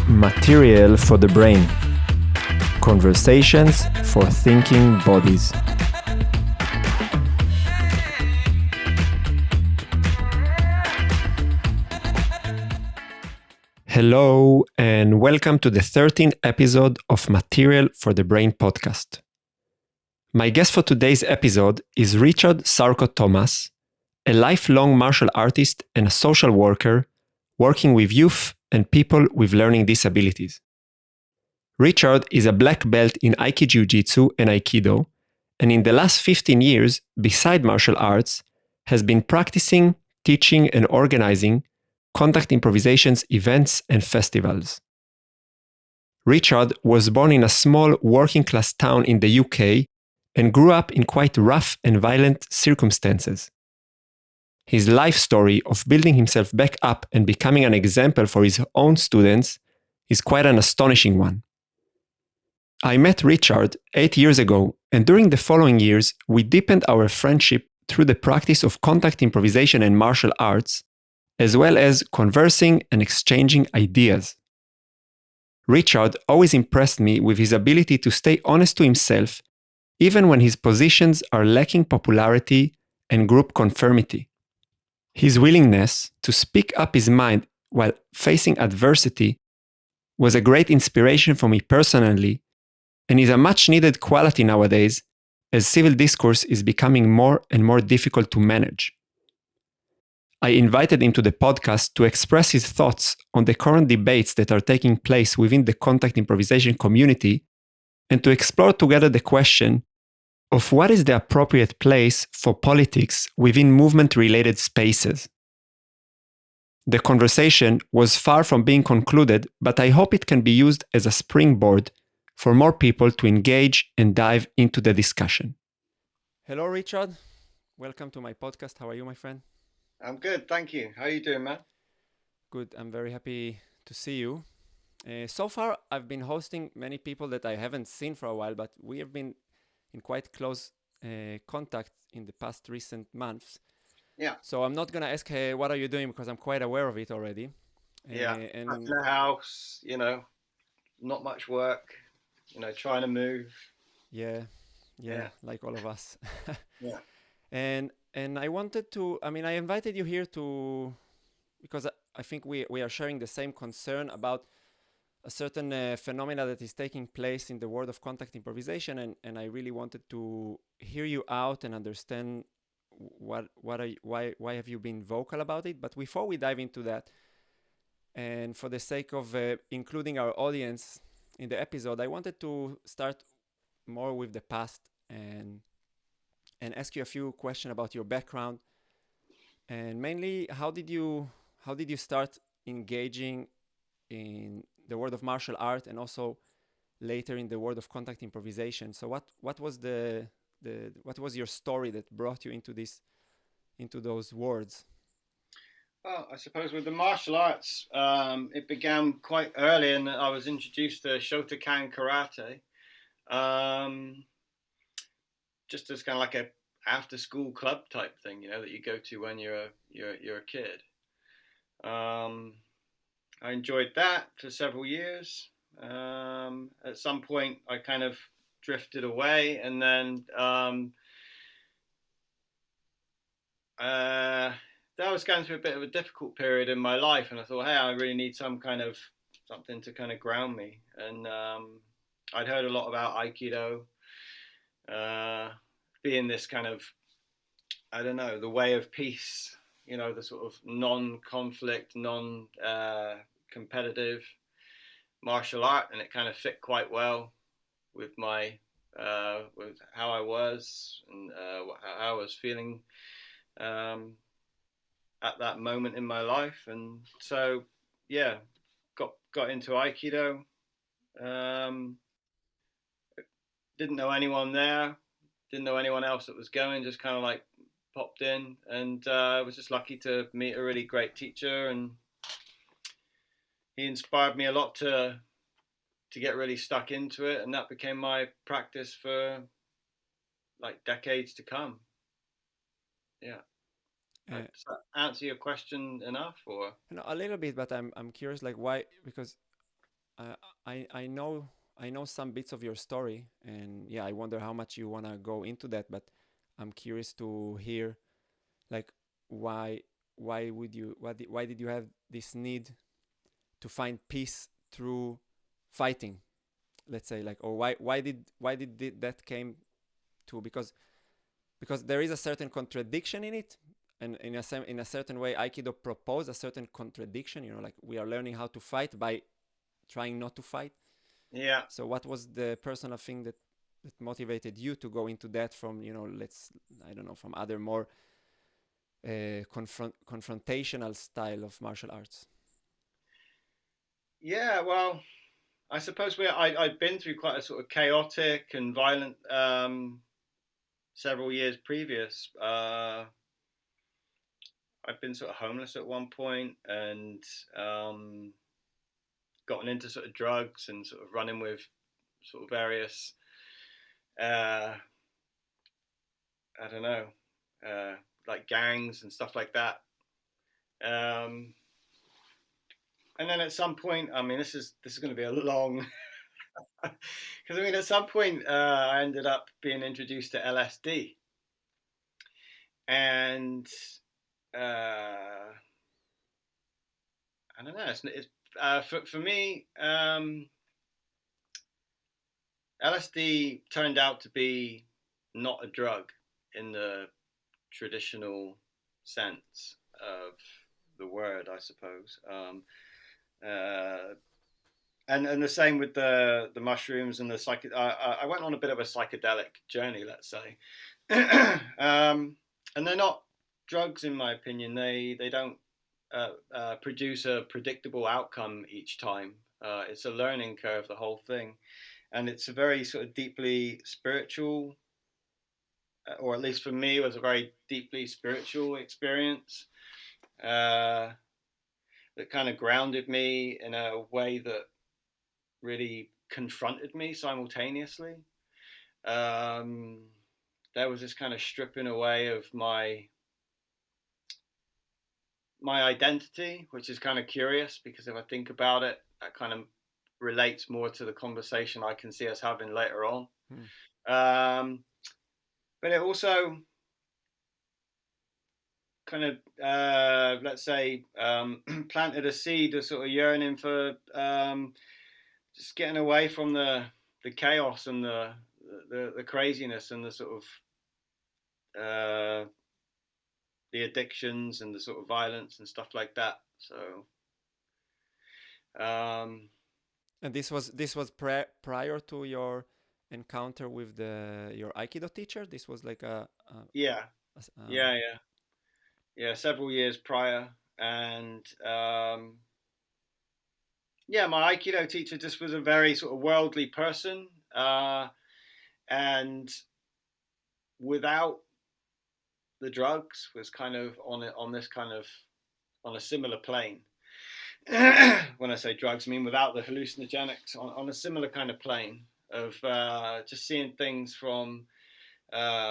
Material for the brain. Conversations for thinking bodies. Hello and welcome to the 13th episode of Material for the Brain podcast. My guest for today's episode is Richard Sarco-thomas, a lifelong martial artist and a social worker working with youth and people with learning disabilities. Richard is a black belt in Aiki Jiu-Jitsu and Aikido, and in the last 15 years, beside martial arts, has been practicing, teaching, and organizing contact improvisations events and festivals. Richard was born in a small working-class town in the UK and grew up in quite rough and violent circumstances. His life story of building himself back up and becoming an example for his own students is quite an astonishing one. I met Richard 8 years ago, and during the following years, we deepened our friendship through the practice of contact improvisation and martial arts, as well as conversing and exchanging ideas. Richard always impressed me with his ability to stay honest to himself, even when his positions are lacking popularity and group conformity. His willingness to speak up his mind while facing adversity was a great inspiration for me personally, and is a much-needed quality nowadays as civil discourse is becoming more and more difficult to manage. I invited him to the podcast to express his thoughts on the current debates that are taking place within the contact improvisation community and to explore together the question of what is the appropriate place for politics within movement-related spaces. The conversation was far from being concluded, but I hope it can be used as a springboard for more people to engage and dive into the discussion. Hello, Richard. Welcome to my podcast. How are you, my friend? I'm good, thank you. How are you doing, man? Good. I'm very happy to see you. So far, I've been hosting many people that I haven't seen for a while, but we have been in quite close contact in the past recent months. Yeah. So I'm not going to ask, hey, what are you doing? Because I'm quite aware of it already. Yeah. In the house, not much work, trying to move. Yeah, like all of us. Yeah. And I wanted to, I invited you here because I think we are sharing the same concern about a certain phenomena that is taking place in the world of contact improvisation, and I really wanted to hear you out and understand why have you been vocal about it. But before we dive into that, and for the sake of including our audience in the episode, I wanted to start more with the past and ask you a few questions about your background, and mainly how did you start engaging in the world of martial art and also later in the world of contact improvisation. So what was what was your story that brought you into those worlds? Well, I suppose with the martial arts, it began quite early, and I was introduced to Shotokan karate. Just as kind of like a after-school club type thing, that you go to when you're a kid. I enjoyed that for several years. At some point, I kind of drifted away, and then that was going through a bit of a difficult period in my life, and I thought, hey, I really need something to kind of ground me. And I'd heard a lot about Aikido, being this kind of, I don't know, the way of peace, the sort of non-conflict, non-competitive martial art, and it kind of fit quite well with my with how I was and how I was feeling at that moment in my life. And so got into Aikido. Didn't know anyone there, didn't know anyone else that was going, just kind of like popped in, and I was just lucky to meet a really great teacher, and he inspired me a lot to get really stuck into it, and that became my practice for like decades to come. Yeah. Does that answer your question enough, or? A little bit, but I'm curious, like why? Because uh, I know some bits of your story, and yeah, I wonder how much you wanna go into that. But I'm curious to hear, like, why why did you have this need to find peace through fighting? Let's say, like, or why did that came to? Because there is a certain contradiction in it, and in a certain way Aikido propose a certain contradiction, like we are learning how to fight by trying not to fight. Yeah. So what was the personal thing that motivated you to go into that from, let's, I don't know, from other more confrontational style of martial arts? Yeah, well, I suppose I've been through quite a sort of chaotic and violent several years previous. I've been sort of homeless at one point, and gotten into sort of drugs and sort of running with sort of various, uh, I don't know, uh, like gangs and stuff like that. Um, and then at some point, I mean, this is going to be a long, because I mean, at some point, I ended up being introduced to LSD, and uh, I don't know. It's for me. LSD turned out to be not a drug in the traditional sense of the word, I suppose. Uh, and the same with the mushrooms and the I went on a bit of a psychedelic journey, let's say. And they're not drugs, in my opinion. They don't produce a predictable outcome each time. It's a learning curve, the whole thing, and it's a very sort of deeply spiritual, or at least for me, it was a very deeply spiritual experience uh, that kind of grounded me in a way that really confronted me simultaneously. Um, there was this kind of stripping away of my identity, which is kind of curious because if I think about it, that kind of relates more to the conversation I can see us having later on. Hmm. But it also kind of, let's say, planted a seed of sort of yearning for just getting away from the chaos and the craziness and the sort of the addictions and the sort of violence and stuff like that. So, um, And this was prior to your encounter with your Aikido teacher. This was like yeah, a yeah, yeah, several years prior, and yeah, my Aikido teacher just was a very sort of worldly person, and without the drugs was kind of on this kind of on a similar plane. When I say drugs, I mean without the hallucinogenics, on a similar kind of plane of just seeing things from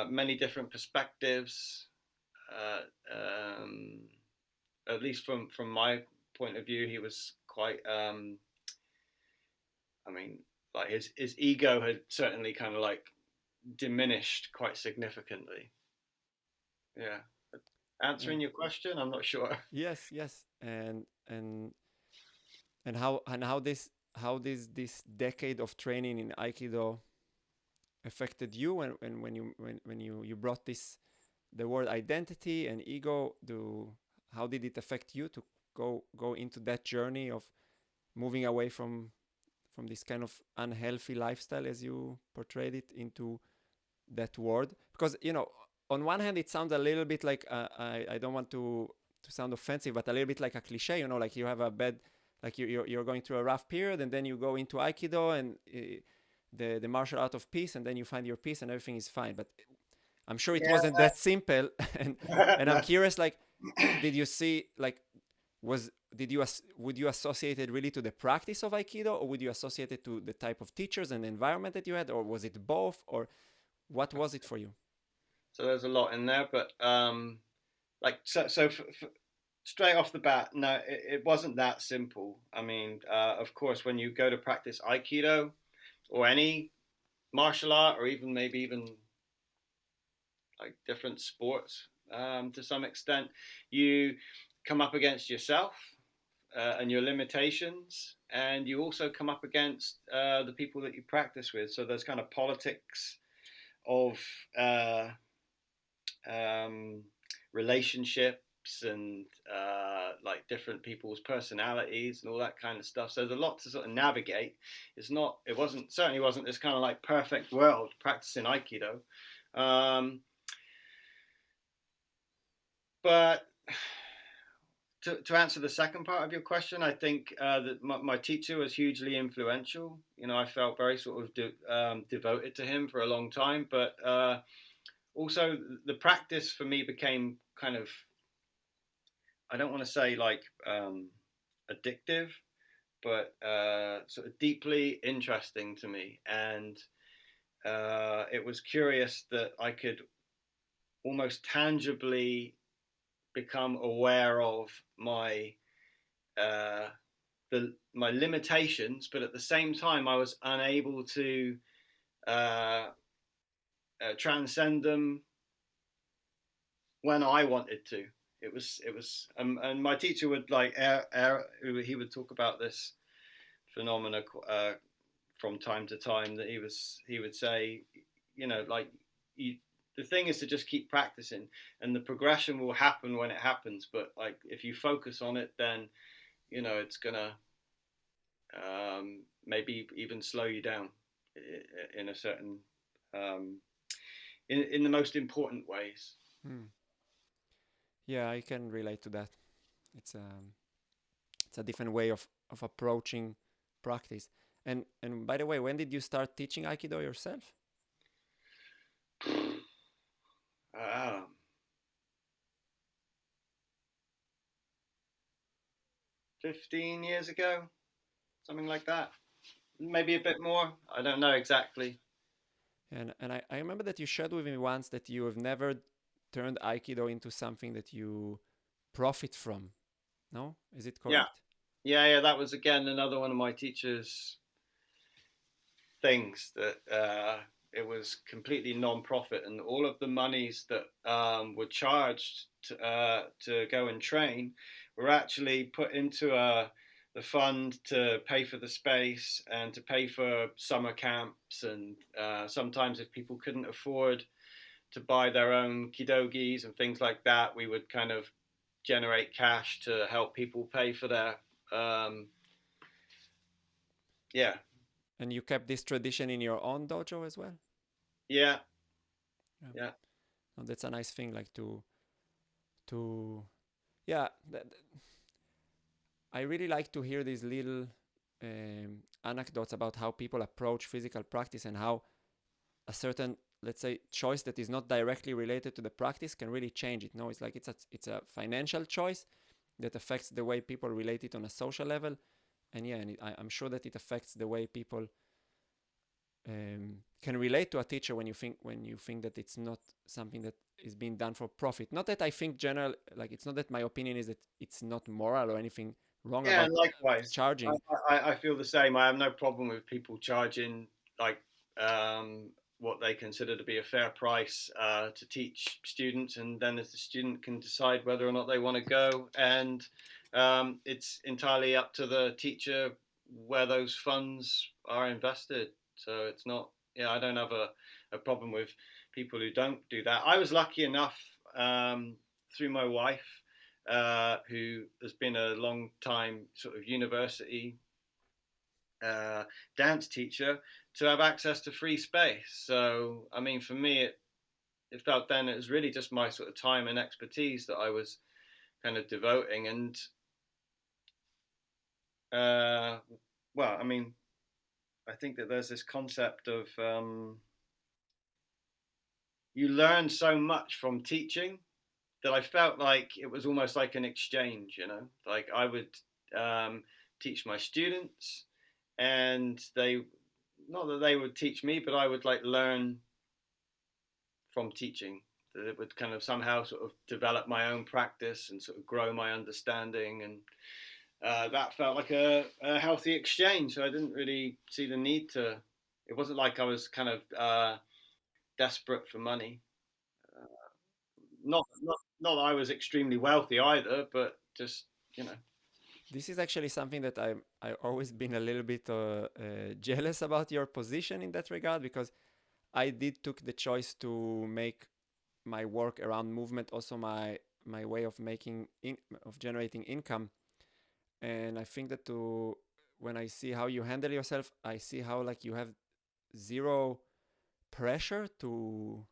many different perspectives. Uh, um, at least from my point of view, he was quite. I mean, like his ego had certainly kind of like diminished quite significantly. Yeah. uh, Answering your question, I'm not sure. yes, yes, and how this decade of training in Aikido affected you when you brought this, the word identity and ego. How did it affect you to go into that journey of moving away from this kind of unhealthy lifestyle, as you portrayed it, into that word? Because on one hand it sounds a little bit like, I don't want to sound offensive, but a little bit like a cliche, like you have a bad, like you're going through a rough period, and then you go into Aikido and the martial art of peace, and then you find your peace and everything is fine. But I'm sure it Yeah. wasn't that simple. And I'm curious, like, did you see, like, was did you would you associate it really to the practice of Aikido, or would you associate it to the type of teachers and the environment that you had, or was it both? Or What was it for you? So there's a lot in there, but straight off the bat, no, it wasn't that simple. I mean, of course, when you go to practice Aikido or any martial art, or even maybe even like different sports, to some extent, you come up against yourself and your limitations, and you also come up against the people that you practice with. So there's kind of politics of uh, um, relationships and like different people's personalities and all that kind of stuff. So there's a lot to sort of navigate. It wasn't, certainly wasn't this kind of like perfect world practicing Aikido. But to answer the second part of your question, I think that my teacher was hugely influential. You know, I felt very sort of devoted to him for a long time, but also the practice for me became kind of, I don't want to say like addictive, but sort of deeply interesting to me. And it was curious that I could almost tangibly become aware of uh, my limitations, but at the same time, I was unable to uh, transcend them when I wanted to. And my teacher would like he would talk about this phenomena from time to time. That he would say, you know, like you, the thing is to just keep practicing, and the progression will happen when it happens. But like if you focus on it, then you know it's gonna maybe even slow you down in a certain um, in the most important ways. Hmm. Yeah, I can relate to that. It's it's a different way of approaching practice. And by the way, when did you start teaching Aikido yourself? um, 15 years ago, something like that. Maybe a bit more. I don't know exactly. And I remember that you shared with me once that you have never turned Aikido into something that you profit from. No? Is it Yeah, correct? yeah. That was again another one of my teachers' things that it was completely non-profit, and all of the monies that were charged to go and train were actually put into the fund to pay for the space and to pay for summer camps, and sometimes if people couldn't afford to buy their own kidogis and things like that, we would kind of generate cash to help people pay for their um, yeah. And you kept this tradition in your own dojo as well? Yeah, Yeah. yeah. No, that's a nice thing, like to yeah. I really like to hear these little anecdotes about how people approach physical practice and how a certain, let's say, choice that is not directly related to the practice can really change it. No, it's like it's a financial choice that affects the way people relate it on a social level, and yeah, and I'm sure that it affects the way people can relate to a teacher when you think that it's not something that is being done for profit. Not that I think general, like it's not that my opinion is that it's not moral or anything wrong Yeah, about and likewise, charging. I feel the same. I have no problem with people charging like um, what they consider to be a fair price to teach students, and then as the student can decide whether or not they want to go, and it's entirely up to the teacher where those funds are invested. So it's not, yeah, I don't have a problem with people who don't do that. I was lucky enough through my wife who has been a long time sort of university uh, dance teacher, to have access to free space. So, I mean, for me, it felt then it was really just my sort of time and expertise that I was kind of devoting. And, uh, well, I mean, I think that there's this concept of you learn so much from teaching that I felt like it was almost like an exchange, you know, like I would um, teach my students, and they, not that they would teach me, but I would like learn from teaching, that it would kind of somehow sort of develop my own practice and sort of grow my understanding, and that felt like a healthy exchange. So I didn't really see the need to. It wasn't like I was kind of desperate for money. Not that I was extremely wealthy either, but just you know. This is actually something that I always been a little bit jealous about your position in that regard, because I did took the choice to make my work around movement also my way of of generating income. And I think that to when I see how you handle yourself, I see how like you have zero pressure to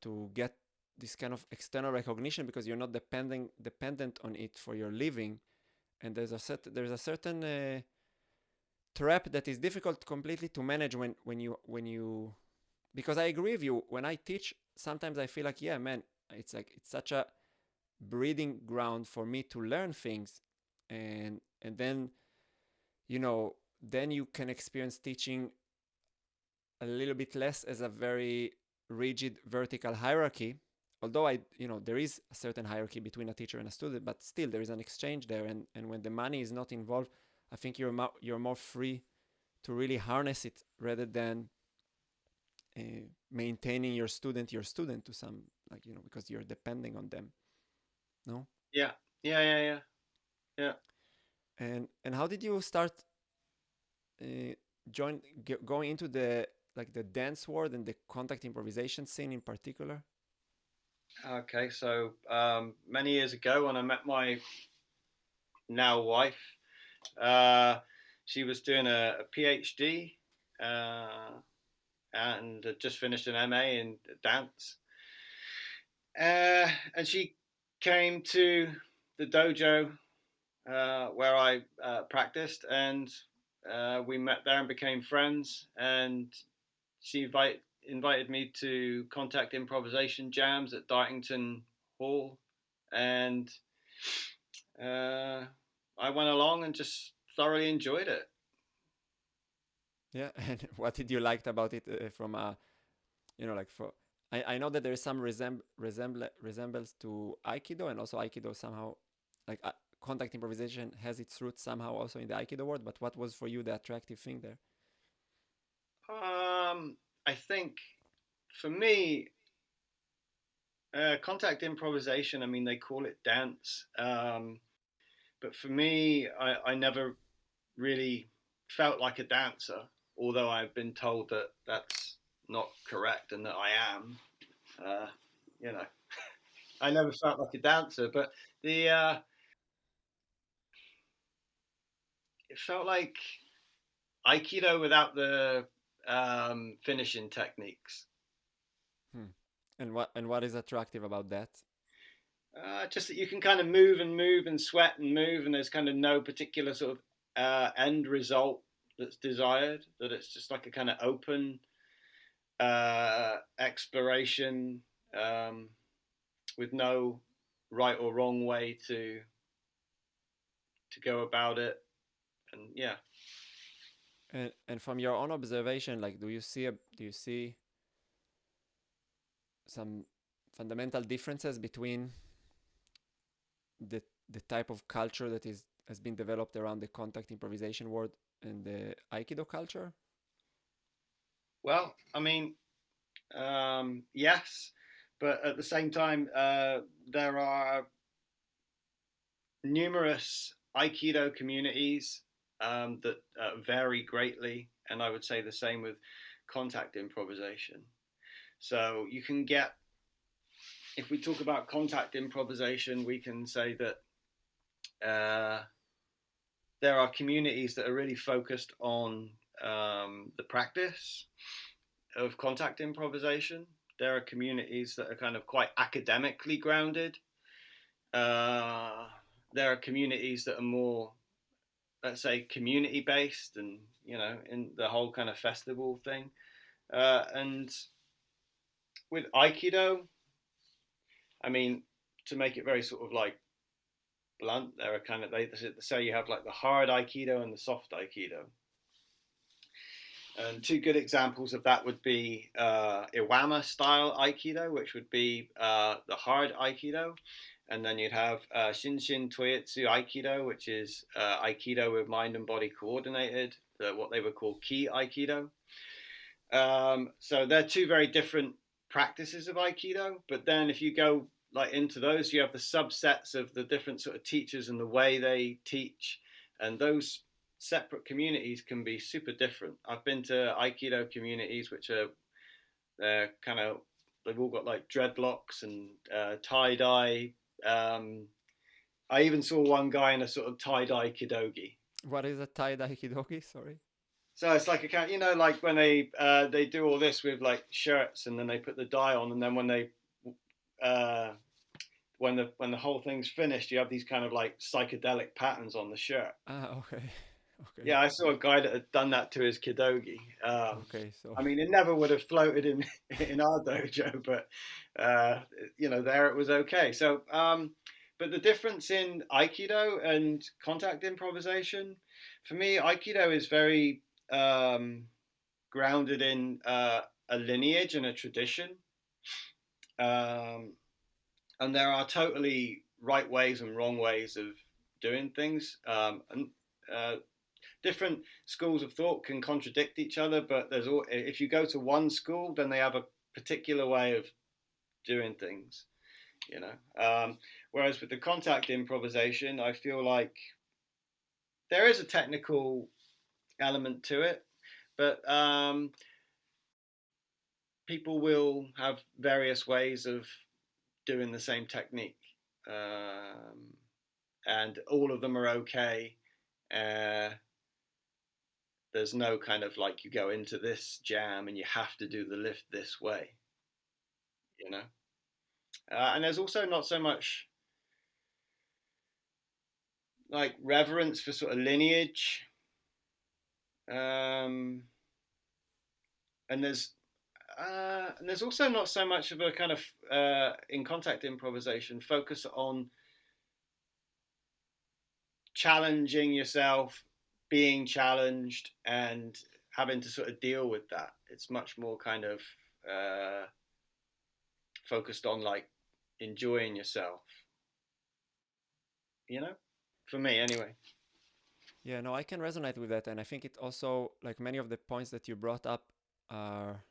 to get this kind of external recognition, because you're not dependent on it for your living. And there's a certain trap that is difficult completely to manage when you because I agree with you. When I teach, sometimes I feel like, yeah, man, it's such a breeding ground for me to learn things. And then then you can experience teaching a little bit less as a very rigid vertical hierarchy. Although there is a certain hierarchy between a teacher and a student, but still there is an exchange there. And when the money is not involved, I think you're more free to really harness it, rather than maintaining your student to some, like, because you're depending on them. No. Yeah, yeah. And how did you start uh, going into the dance world and the contact improvisation scene in particular? Okay, so many years ago when I met my now wife, uh, she was doing a PhD and had just finished an MA in dance. And she came to the dojo where I practiced, and we met there and became friends. And she invited me to contact improvisation jams at Dartington Hall, and I went along and just thoroughly enjoyed it. Yeah. And what did you like about it, from a like for I know that there is some resemblance to Aikido, and also Aikido somehow, like, contact improvisation has its roots somehow also in the Aikido world. But what was for you the attractive thing there? I think for me, contact improvisation. I mean, they call it dance, but for me, I never really felt like a dancer, although I've been told that that's not correct and that I am. Uh, you know, I never felt like a dancer, but the it felt like Aikido without the finishing techniques. Hmm. And what is attractive about that? Just that you can kind of move and move and sweat and move, and there's kind of no particular sort of end result that's desired. That it's just like a kind of open exploration with no right or wrong way to go about it. And yeah. And from your own observation, like, do you see some fundamental differences between the type of culture that has been developed around the contact improvisation world and the Aikido culture? Well, I mean, yes, but at the same time, there are numerous Aikido communities that vary greatly, and I would say the same with contact improvisation. So you can get, if we talk about contact improvisation, we can say that there are communities that are really focused on the practice of contact improvisation. There are communities that are kind of quite academically grounded. There are communities that are more, let's say, community based, and in the whole kind of festival thing. And with Aikido, I mean, to make it very sort of like blunt, there are kind of, they say you have like the hard Aikido and the soft Aikido. And two good examples of that would be Iwama style Aikido, which would be the hard Aikido. And then you'd have Shinshin Toyetsu Aikido, which is Aikido with mind and body coordinated, what they would call Ki Aikido. So they're two very different practices of Aikido. But then if you go like into those, you have the subsets of the different sort of teachers and the way they teach. And those separate communities can be super different. I've been to Aikido communities which are kind of, they've all got like dreadlocks and tie dye. I even saw one guy in a sort of tie dye kidogi. What is a tie-dye kidogi? Sorry. So it's like a kind, like when they do all this with like shirts and then they put the dye on, and then when they when the whole thing's finished, you have these kind of like psychedelic patterns on the shirt. Ah, okay. Okay. Yeah, I saw a guy that had done that to his kidogi. Okay, so I mean, it never would have floated in our dojo, but there it was okay. So, but the difference in Aikido and contact improvisation, for me, Aikido is very grounded in a lineage and a tradition, and there are totally right ways and wrong ways of doing things, and different schools of thought can contradict each other, but if you go to one school, then they have a particular way of doing things, whereas with the contact improvisation, I feel like there is a technical element to it, but people will have various ways of doing the same technique, and all of them are okay. There's no kind of like you go into this jam and you have to do the lift this way, and there's also not so much like reverence for sort of lineage, and there's also not so much of a kind of in contact improvisation focus on challenging yourself, being challenged, and having to sort of deal with that. It's much more kind of focused on like enjoying yourself, for me anyway. yeah, no, I can resonate with that, and I think it also, like many of the points that you brought up are,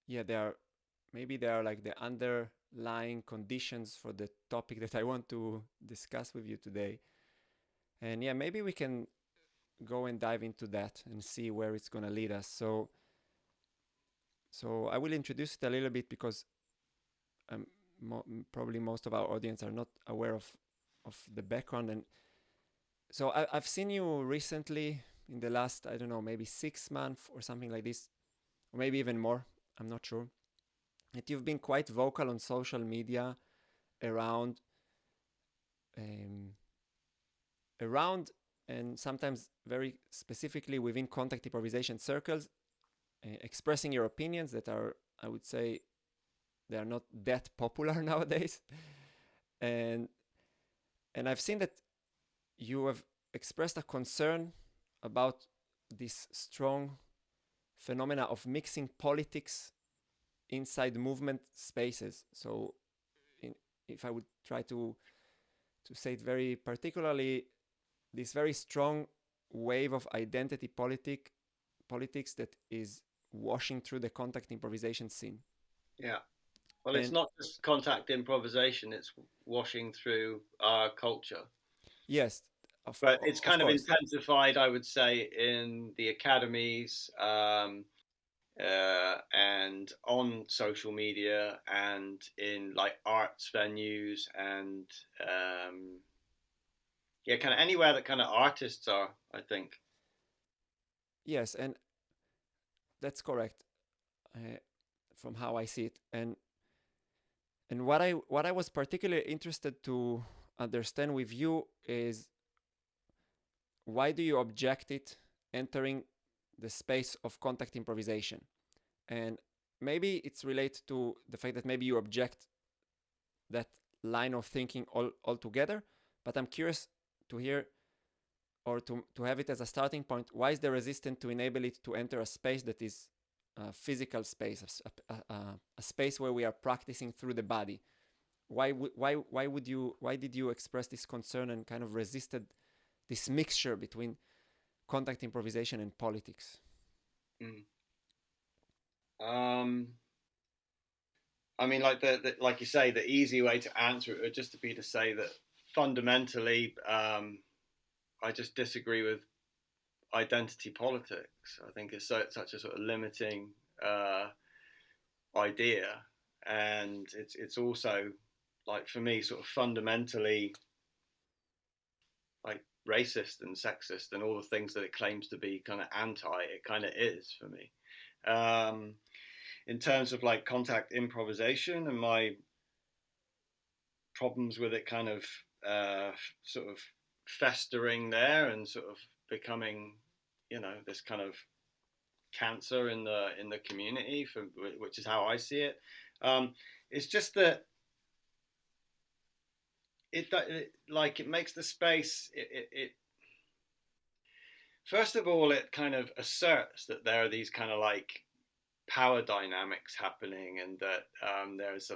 yeah, they are like the underlying conditions for the topic that I want to discuss with you today. And yeah, maybe we can go and dive into that and see where it's going to lead us. So I will introduce it a little bit because probably most of our audience are not aware of the background. And so I've seen you recently in the last, I don't know, maybe 6 months or something like this, or maybe even more, I'm not sure, that you've been quite vocal on social media around and sometimes very specifically within contact improvisation circles, expressing your opinions that are, I would say, they are not that popular nowadays. And I've seen that you have expressed a concern about this strong phenomena of mixing politics inside movement spaces. So if I would try to say it very particularly, this very strong wave of identity politics that is washing through the contact improvisation scene. Yeah. Well, it's not just contact improvisation, it's washing through our culture. Yes. But it's kind of intensified, I would say, in the academies, and on social media and in like arts venues and kind of anywhere that kind of artists are, I think. Yes, and that's correct, from how I see it. And what I was particularly interested to understand with you is, why do you object it entering the space of contact improvisation? And maybe it's related to the fact that maybe you object that line of thinking altogether, but I'm curious to hear or to have it as a starting point, why is the resistance to enable it to enter a space that is a physical space, a space where we are practicing through the body? Why did you express this concern and kind of resisted this mixture between contact improvisation and politics? I mean, like you say, the easy way to answer it would just be to say that fundamentally, I just disagree with identity politics. I think it's such a sort of limiting idea, and it's also, like, for me, sort of fundamentally, like, racist and sexist and all the things that it claims to be kind of anti. It kind of is for me. In terms of, like, contact improvisation and my problems with it kind of sort of festering there and sort of becoming, this kind of cancer in the community, which is how I see it. It's just that it makes the space. It first of all, it kind of asserts that there are these kind of, like, power dynamics happening, and that there's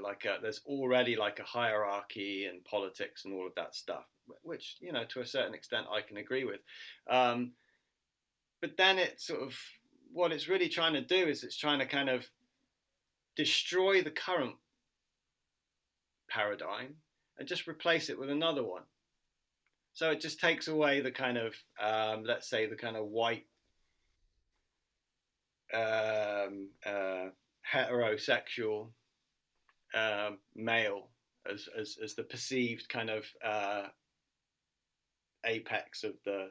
already, like, a hierarchy in politics and all of that stuff, which, to a certain extent I can agree with. But then it sort of, what it's really trying to do is it's trying to kind of destroy the current paradigm and just replace it with another one. So it just takes away the kind of, let's say, the kind of white heterosexual male as the perceived kind of apex of the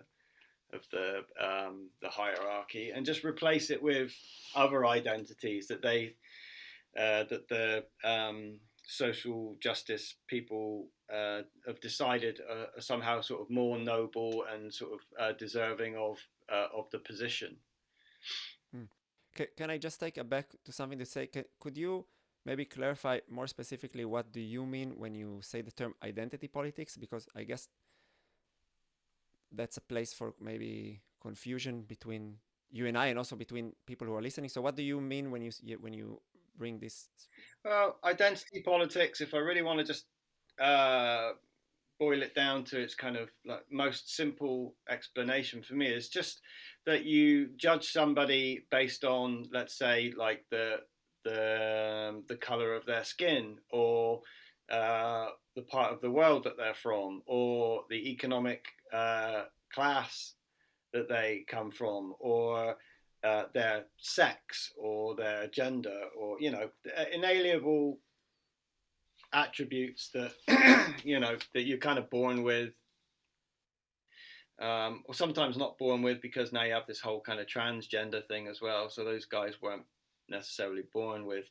hierarchy, and just replace it with other identities that the social justice people have decided are somehow sort of more noble and sort of deserving of the position. Can I just take it back to something to say? Could you maybe clarify more specifically what do you mean when you say the term identity politics? Because I guess that's a place for maybe confusion between you and I, and also between people who are listening. So what do you mean when you bring this? Well, identity politics, if I really want to just boil it down to its kind of, like, most simple explanation, for me, is just that you judge somebody based on, let's say, like, the color of their skin, or the part of the world that they're from, or the economic class that they come from, or their sex, or their gender, or, inalienable attributes that that you're kind of born with, or sometimes not born with, because now you have this whole kind of transgender thing as well. So those guys weren't necessarily born with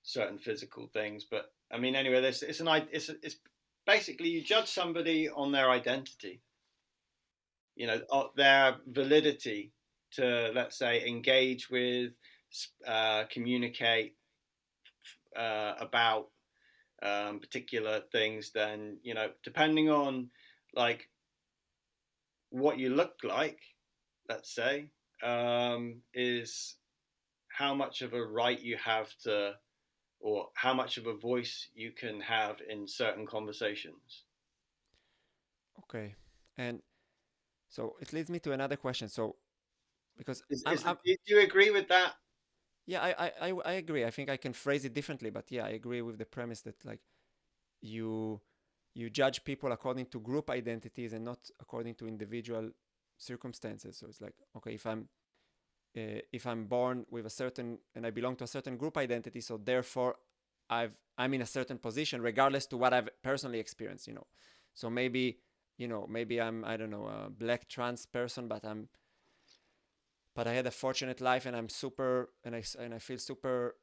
certain physical things, but I mean, anyway, it's basically you judge somebody on their identity, their validity to, let's say, engage with, communicate about particular things. Then, depending on, like, what you look like, let's say, is how much of a right you have to, or how much of a voice you can have in certain conversations. Okay, and so it leads me to another question. So, because do you agree with that? Yeah, I agree. I think I can phrase it differently, but yeah, I agree with the premise that, like, you judge people according to group identities and not according to individual circumstances. So it's like, okay, if I'm born with a certain, and I belong to a certain group identity, so therefore I'm in a certain position regardless to what I've personally experienced. So maybe I'm, I don't know, a black trans person, but I had a fortunate life, and I'm super, and I feel super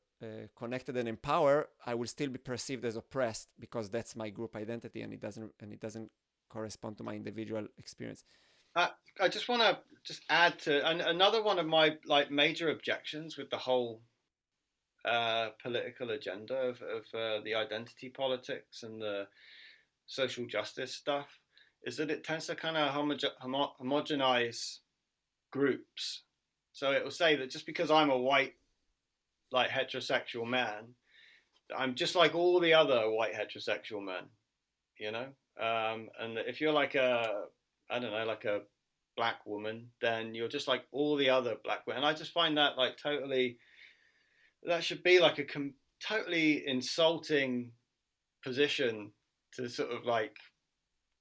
connected and empowered. I will still be perceived as oppressed because that's my group identity, and it doesn't correspond to my individual experience. I just want to just add to another one of my, like, major objections with the whole political agenda of the identity politics and the social justice stuff is that it tends to kind of homogenize groups. So it will say that just because I'm a white, like heterosexual man, I'm just like all the other white heterosexual men, you know. And if you're like I don't know, like a black woman, then you're just like all the other black women. And I just find that like totally, that should be like a totally insulting position to sort of like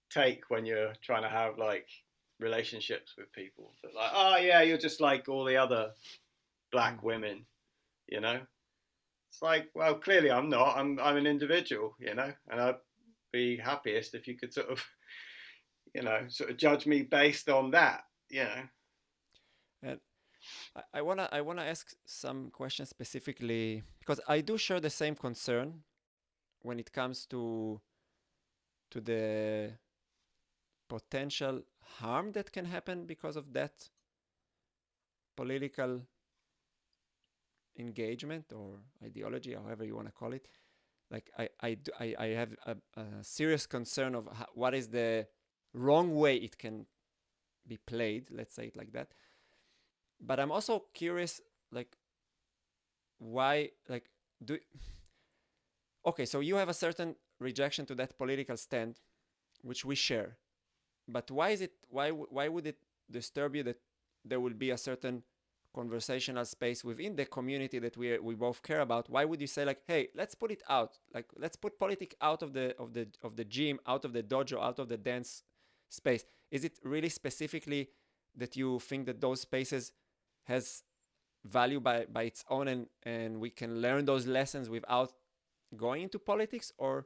take when you're trying to have like relationships with people. But like, oh yeah, you're just like all the other black women, you know. It's like, well, clearly I'm not. I'm an individual, you know, and I'd be happiest if you could sort of, you know, sort of judge me based on that, you know. And I wanna ask some questions specifically because I do share the same concern when it comes to the potential harm that can happen because of that political engagement or ideology, however you want to call it. Like I have a serious concern of what is the wrong way it can be played. Let's say it like that. But I'm also curious, like why, like do. Okay, so you have a certain rejection to that political stand, which we share. But why is it? Why would it disturb you that there will be a certain conversational space within the community that we both care about? Why would you say like, hey, let's put it out, like let's put politics out of the gym, out of the dojo, out of the dance space? Is it really specifically that you think that those spaces has value by its own, and we can learn those lessons without going into politics, or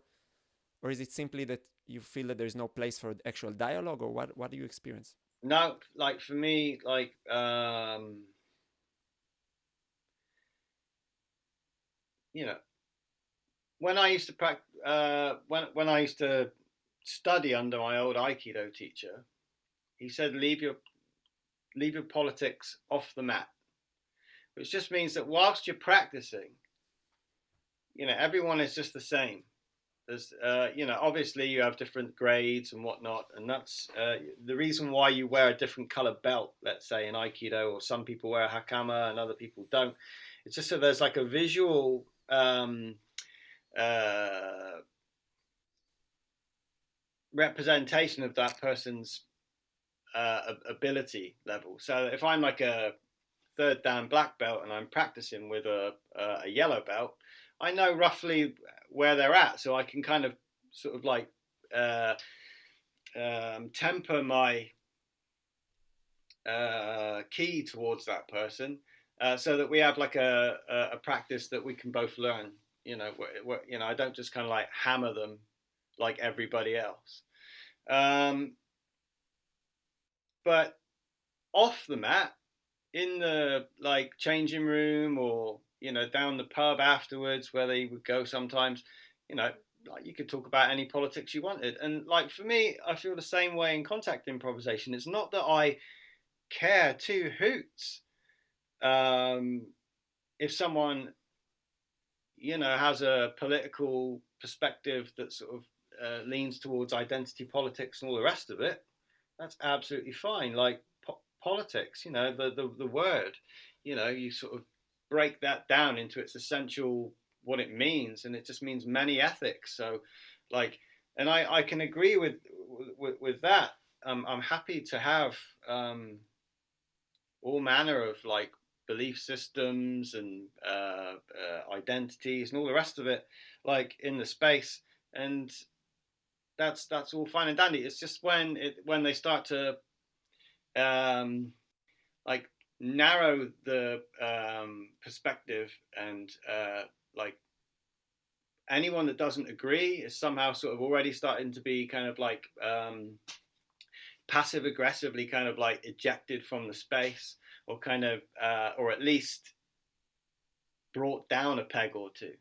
is it simply that you feel that there's no place for actual dialogue, or what do you experience? No, like for me, like you know, when I used to practice, when I used to study under my old Aikido teacher, he said, leave your politics off the mat, which just means that whilst you're practicing, you know, everyone is just the same. There's, you know, obviously you have different grades and whatnot, and that's the reason why you wear a different color belt, let's say in Aikido, or some people wear a hakama and other people don't. It's just so there's like a visual uh, representation of that person's ability level. So if I'm like a third dan black belt and I'm practicing with a yellow belt, I know roughly where they're at, so I can kind of sort of like temper my key towards that person, so that we have like a practice that we can both learn. You know, you know, I don't just kind of like hammer them like everybody else. But off the mat, in the like changing room, or you know, down the pub afterwards where they would go sometimes, you know, like you could talk about any politics you wanted. And like for me, I feel the same way in contact improvisation. It's not that I care two hoots if someone, you know, has a political perspective that sort of leans towards identity politics and all the rest of it. That's absolutely fine. Like politics, you know, the word, you know, you sort of break that down into its essential what it means, and it just means many ethics. So, like, and I can agree with that. I'm happy to have all manner of like belief systems and identities and all the rest of it, like in the space, and that's all fine and dandy. It's just when they start to like narrow the perspective, and like anyone that doesn't agree is somehow sort of already starting to be kind of like passive aggressively kind of like ejected from the space, or kind of or at least brought down a peg or two.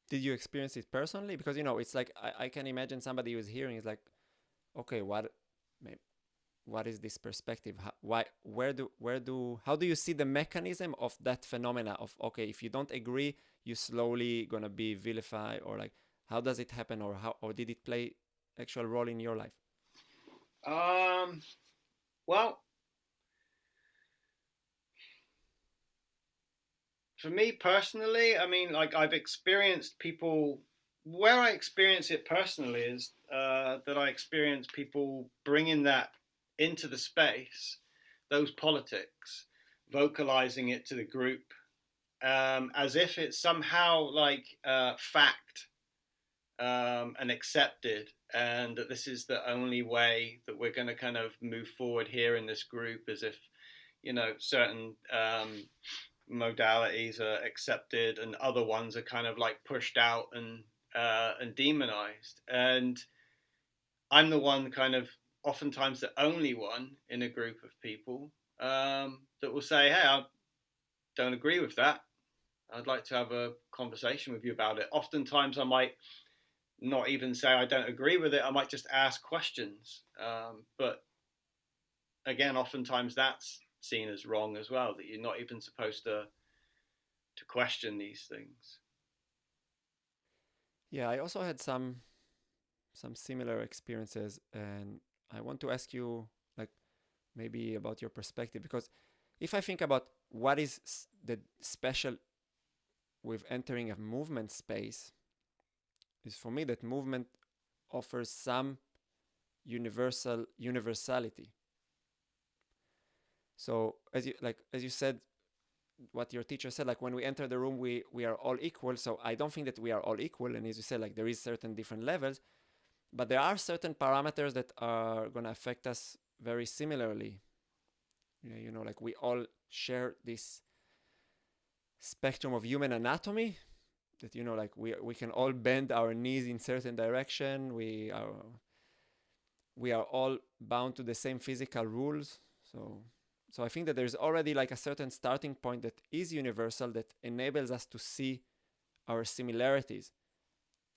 Did you experience it personally? Because you know, it's like I can imagine somebody who's hearing is like, okay, what is this perspective? Why? How do you see the mechanism of that phenomena of, okay, if you don't agree, you slowly gonna be vilified, or like how does it happen, or did it play actual role in your life? Well, for me personally, I mean, like I've experienced people. Where I experience it personally is that I experience people bringing that into the space, those politics, vocalizing it to the group, as if it's somehow like fact and accepted, and that this is the only way that we're going to kind of move forward here in this group, as if certain modalities are accepted and other ones are kind of like pushed out and demonized. And I'm the one kind of oftentimes the only one in a group of people that will say, "Hey, I don't agree with that. I'd like to have a conversation with you about it." Oftentimes, I might not even say I don't agree with it. I might just ask questions. But again, oftentimes that's seen as wrong as well. That you're not even supposed to question these things. Yeah, I also had some similar experiences, and I want to ask you, like, maybe about your perspective, because if I think about what is the special with entering a movement space, is for me that movement offers some universality. So as you said, what your teacher said, like when we enter the room, we are all equal. So I don't think that we are all equal, and as you said, like there is certain different levels, but there are certain parameters that are gonna affect us very similarly. Like we all share this spectrum of human anatomy, that like we can all bend our knees in certain direction. We are all bound to the same physical rules. So I think that there's already like a certain starting point that is universal, that enables us to see our similarities.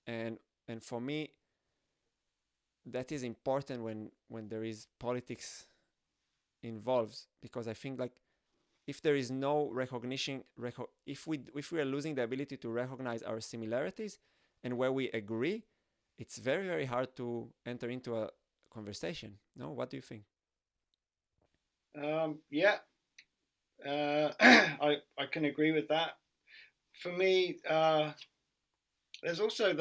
And for me, that is important when there is politics involved, because I think like if there is no recognition, if we are losing the ability to recognize our similarities and where we agree, it's very, very hard to enter into a conversation. No, what do you think? Yeah, I can agree with that. For me, there's also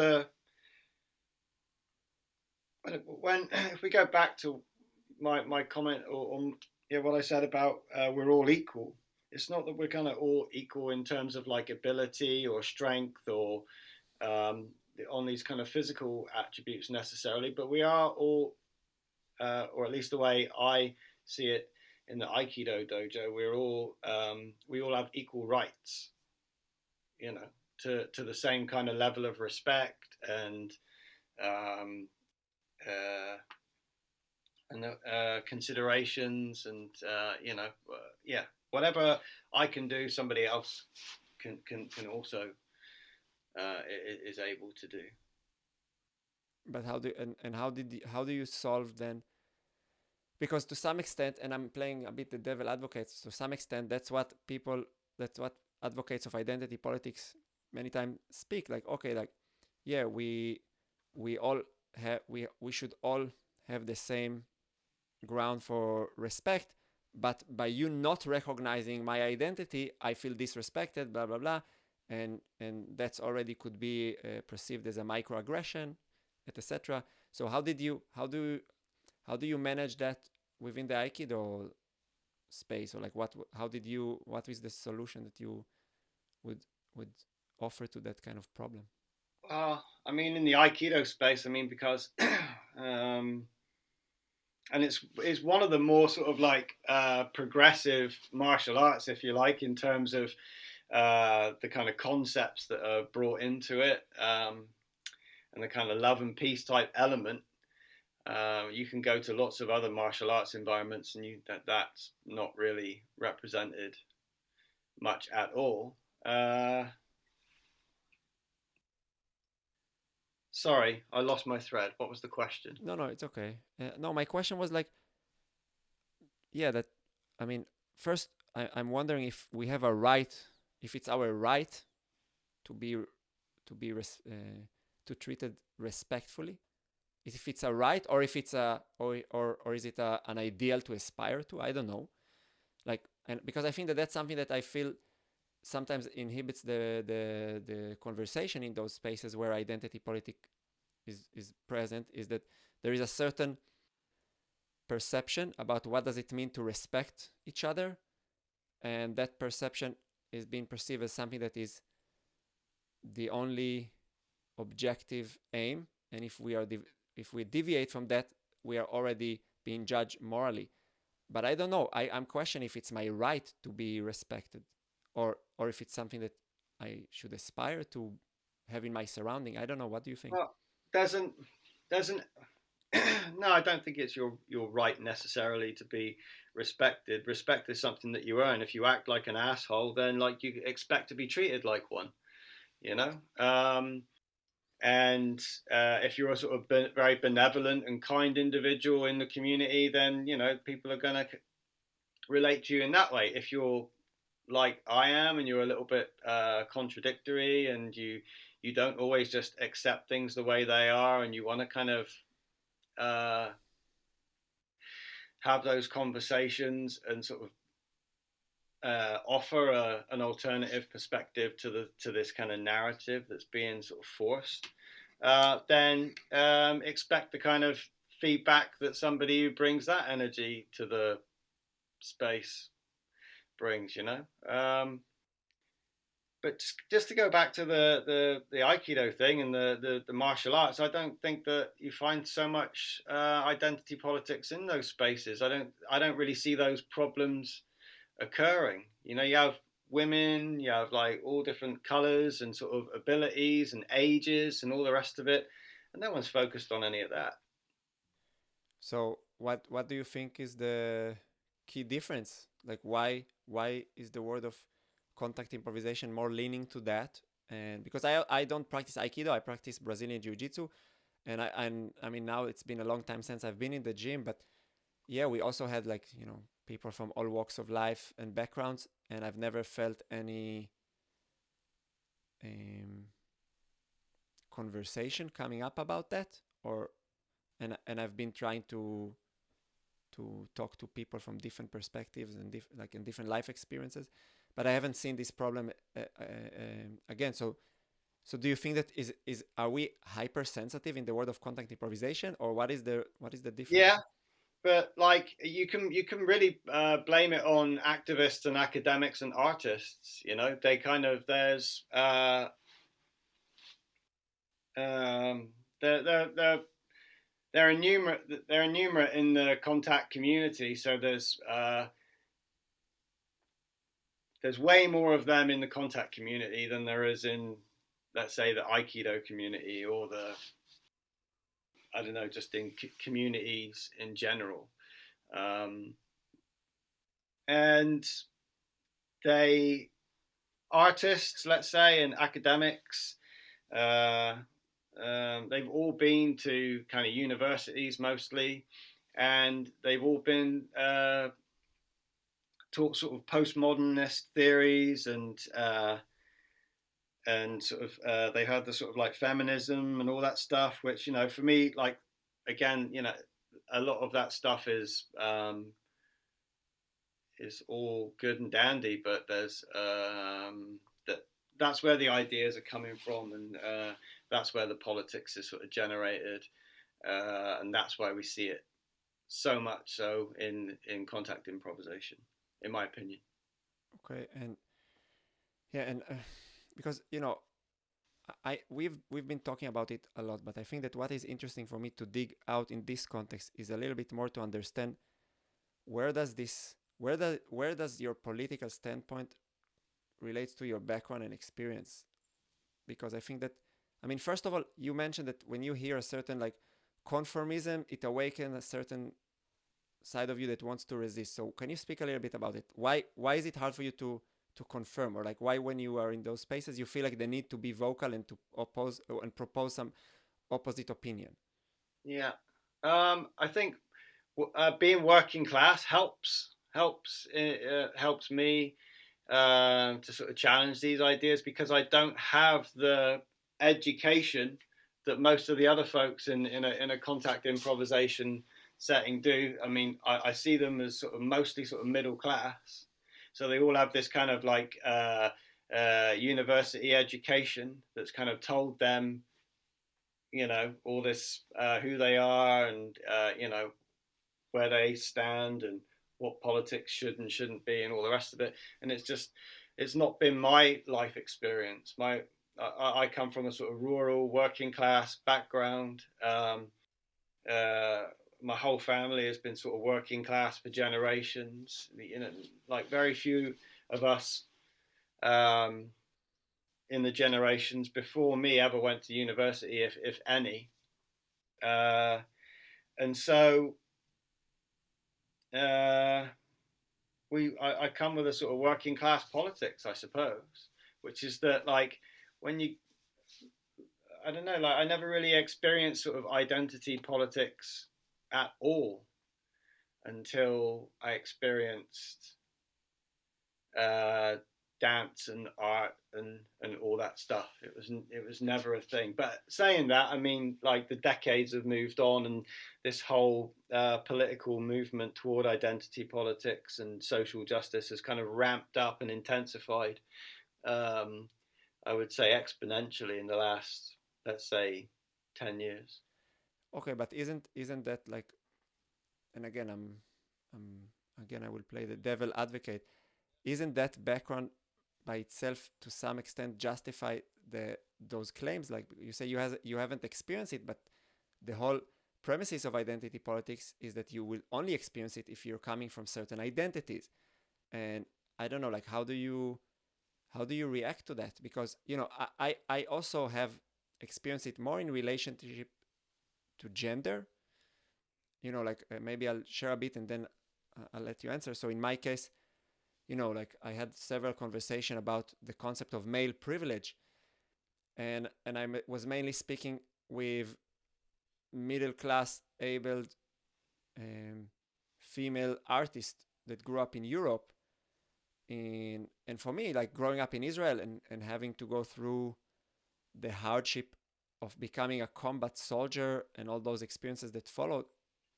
when if we go back to my comment or yeah, what I said about we're all equal. It's not that we're kind of all equal in terms of like ability or strength or on these kind of physical attributes necessarily, but we are all, or at least the way I see it in the Aikido dojo, we all have equal rights, to the same kind of level of respect and um, uh, considerations and yeah, whatever I can do, somebody else can also is able to do. But how do you solve then? Because to some extent, and I'm playing a bit the devil advocate, to some extent that's what advocates of identity politics many times speak, like, okay, like, yeah, we all have we should all have the same ground for respect, but by you not recognizing my identity, I feel disrespected, blah blah blah, and that's already could be perceived as a microaggression, etc. So how do you manage that within the Aikido space, or like what is the solution that you would would offer to that kind of problem? I mean, in the Aikido space, I mean, because um, and it's one of the more sort of like progressive martial arts, if you like, in terms of the kind of concepts that are brought into it, and the kind of love and peace type element. You can go to lots of other martial arts environments, and that's not really represented much at all. Sorry, I lost my thread. What was the question? No, no, it's okay. No, my question was like, yeah, that I mean, first I'm wondering if we have a right, if it's our right to be to treated respectfully, if it's a right, or if it's a or is it an ideal to aspire to? I don't know. Like, and because I think that that's something that I feel sometimes inhibits the conversation in those spaces where identity politics is present, is that there is a certain perception about what does it mean to respect each other, and that perception is being perceived as something that is the only objective aim, and if we deviate from that, we are already being judged morally. But I don't know. I'm questioning if it's my right to be respected, or if it's something that I should aspire to have in my surrounding. I don't know. What do you think? Well, doesn't no, I don't think it's your right necessarily to be respected. Respect is something that you earn. If you act like an asshole, then like you expect to be treated like one, you know. And if you're a sort of very benevolent and kind individual in the community, then you know people are going to relate to you in that way. If you're like I am, and you're a little bit contradictory, and you don't always just accept things the way they are, and you want to kind of have those conversations and sort of offer an alternative perspective to this kind of narrative that's being sort of forced, then expect the kind of feedback that somebody who brings that energy to the space brings, you know. But just to go back to the Aikido thing and the martial arts, I don't think that you find so much identity politics in those spaces. I don't really see those problems occurring. You know, you have women, you have like all different colors and sort of abilities and ages and all the rest of it, and no one's focused on any of that. So what do you think is the key difference? Like, why is the word of contact improvisation more leaning to that? And because I don't practice Aikido, I practice Brazilian Jiu Jitsu, and I mean, now it's been a long time since I've been in the gym, but yeah, we also had, like, you know, people from all walks of life and backgrounds, and I've never felt any um, conversation coming up about that, or and I've been trying to talk to people from different perspectives and like in different life experiences, but I haven't seen this problem again. So do you think that is are we hypersensitive in the world of contact improvisation, or what is the difference? Yeah, but like you can really blame it on activists and academics and artists. You know, they kind of um, they're they're enumerate in the contact community. So there's way more of them in the contact community than there is in, let's say, the Aikido community, or the, I don't know, just in communities in general. Um, and they artists, let's say, and academics, uh, they've all been to kind of universities mostly, and they've all been taught sort of postmodernist theories, and sort of they had the sort of like feminism and all that stuff, which, you know, for me, like, again, you know, a lot of that stuff is all good and dandy, but there's that's where the ideas are coming from, and that's where the politics is sort of generated, and that's why we see it so much so in contact improvisation, in my opinion. Okay, and yeah, and because, you know, we've been talking about it a lot, but I think that what is interesting for me to dig out in this context is a little bit more to understand where does your political standpoint relates to your background and experience. Because I think that, I mean, first of all, you mentioned that when you hear a certain, like, conformism, it awakens a certain side of you that wants to resist. So can you speak a little bit about it? Why is it hard for you to confirm, or like why, when you are in those spaces, you feel like the need to be vocal and to oppose and propose some opposite opinion? Yeah, I think being working class helps me to sort of challenge these ideas, because I don't have the education that most of the other folks in a contact improvisation setting do. I mean, I see them as sort of mostly sort of middle class, so they all have this kind of like university education that's kind of told them, all this who they are, and where they stand, and what politics should and shouldn't be, and all the rest of it. And it's not been my life experience. I come from a sort of rural working class background. My whole family has been sort of working class for generations. Like very few of us in the generations before me ever went to university, if any. And so I come with a sort of working class politics, I suppose, which is that like when you, I don't know, like I never really experienced sort of identity politics at all until I experienced dance and art and all that stuff. It was never a thing. But saying that, I mean, like the decades have moved on, and this whole political movement toward identity politics and social justice has kind of ramped up and intensified. I would say exponentially in the last, let's say, 10 years. Okay, but isn't that like, and again, again, I will play the devil advocate. Isn't that background by itself to some extent justify those claims? Like you say, you haven't experienced it, but the whole premises of identity politics is that you will only experience it if you're coming from certain identities. And I don't know, like how do you react to that? Because I also have experienced it more in relationship to gender. Like maybe I'll share a bit and then I'll let you answer. So in my case, like I had several conversations about the concept of male privilege, and I was mainly speaking with middle class abled female artists that grew up in Europe. And for me, like growing up in Israel and having to go through the hardship of becoming a combat soldier and all those experiences that followed,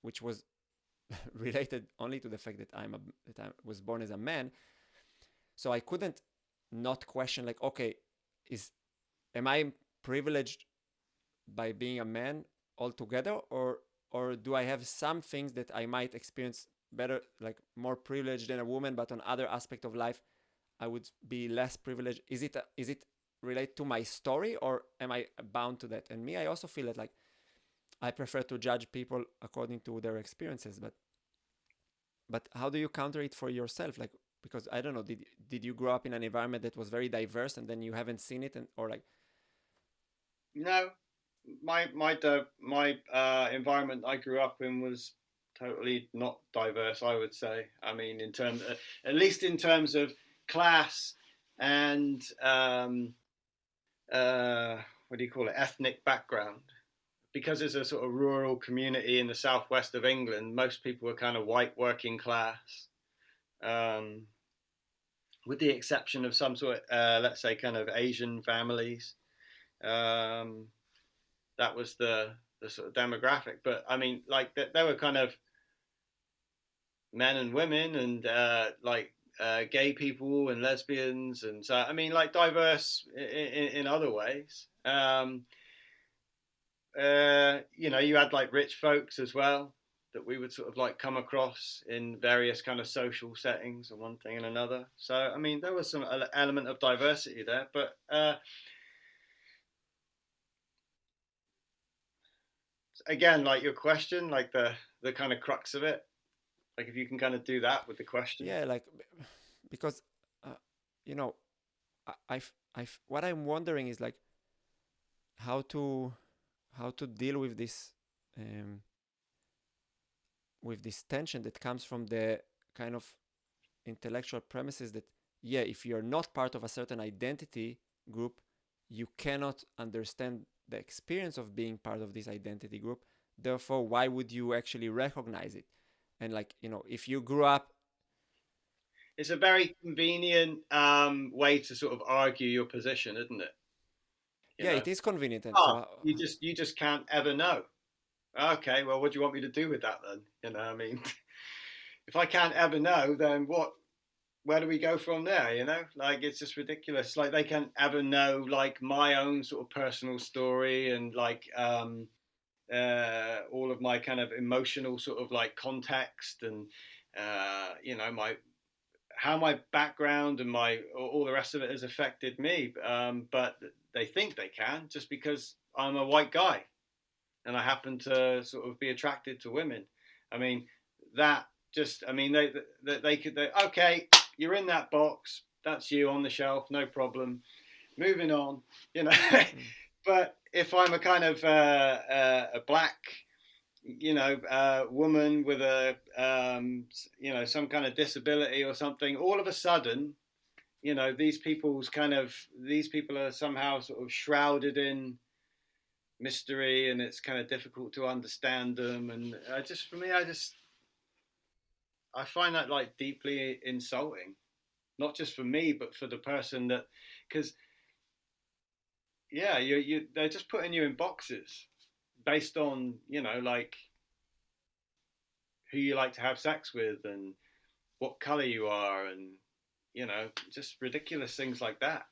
which was related only to the fact that I was born as a man. So I couldn't not question like, okay, am I privileged by being a man altogether, or do I have some things that I might experience better, like more privileged than a woman, but on other aspect of life I would be less privileged? Is it related to my story, or am I bound to that? And me, I also feel that like I prefer to judge people according to their experiences, but how do you counter it for yourself? Like, because I don't know, did you grow up in an environment that was very diverse and then you haven't seen it, and or like? No, my environment I grew up in was totally not diverse. I would say. I mean, in terms, at least in terms of class and what do you call it, ethnic background. Because it's a sort of rural community in the southwest of England, most people are kind of white working class, um, with the exception of some sort of, let's say, kind of Asian families. Um, that was the sort of demographic. But I mean, like there were kind of men and women, and like gay people and lesbians, and so I mean, like diverse in other ways. You had like rich folks as well that we would sort of like come across in various kind of social settings and one thing and another. So I mean, there was some element of diversity there, but again, like your question, like the kind of crux of it, like if you can kind of do that with the question. Yeah, like because uh, you know what I'm wondering is like how to deal um, with this tension that comes from the kind of intellectual premises that, yeah, if you're not part of a certain identity group, you cannot understand the experience of being part of this identity group. Therefore, why would you actually recognize it? And like, if you grew up. It's a very convenient way to sort of argue your position, isn't it? you Yeah, know. it is convenient. And Ah, so, you just can't ever know. Okay, well, what do you want me to do with that then? You know, I mean, if I can't ever know, then what? Where do we go from there? You know, like it's just ridiculous. Like they can't ever know like my own sort of personal story and like all of my kind of emotional sort of like context and you know my how my background and my all the rest of it has affected me. But they think they can just because I'm a white guy and I happen to sort of be attracted to women. I mean, that just, I mean, they could, okay, you're in that box. That's you on the shelf, no problem. Moving on, you know. But if I'm a kind of a black, you know, woman with a, you know, some kind of disability or something, all of a sudden, you know, these people are somehow sort of shrouded in mystery and it's kind of difficult to understand them. And I just, for me, I find that like deeply insulting, not just for me, but for the person that, because yeah, they're just putting you in boxes based on, you know, like who you like to have sex with and what color you are and, you know, just ridiculous things like that.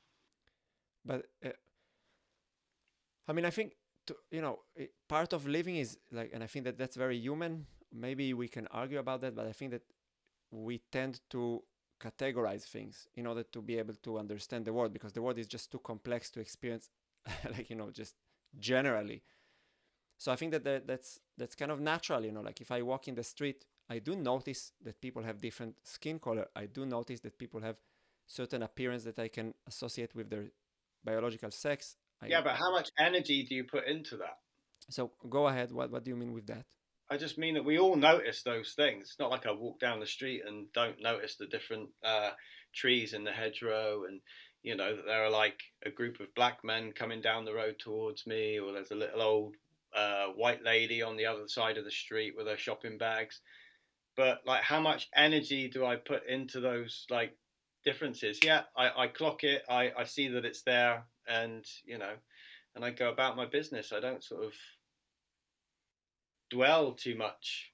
but I mean, I think part of living is like, and I think that that's very human. Maybe we can argue about that, but I think that we tend to categorize things in order to be able to understand the world, because the world is just too complex to experience, like just generally. So I think that that's kind of natural. Like if I walk in the street, I do notice that people have different skin color. I do notice that people have certain appearance that I can associate with their biological sex. Yeah, but how much energy do you put into that? So go ahead. What do you mean with that? I just mean that we all notice those things. It's not like I walk down the street and don't notice the different trees in the hedgerow, and you know that there are like a group of black men coming down the road towards me, or there's a little old white lady on the other side of the street with her shopping bags. But like, how much energy do I put into those like differences? Yeah, I clock it. I see that it's there, and you know, and I go about my business. I don't sort of dwell too much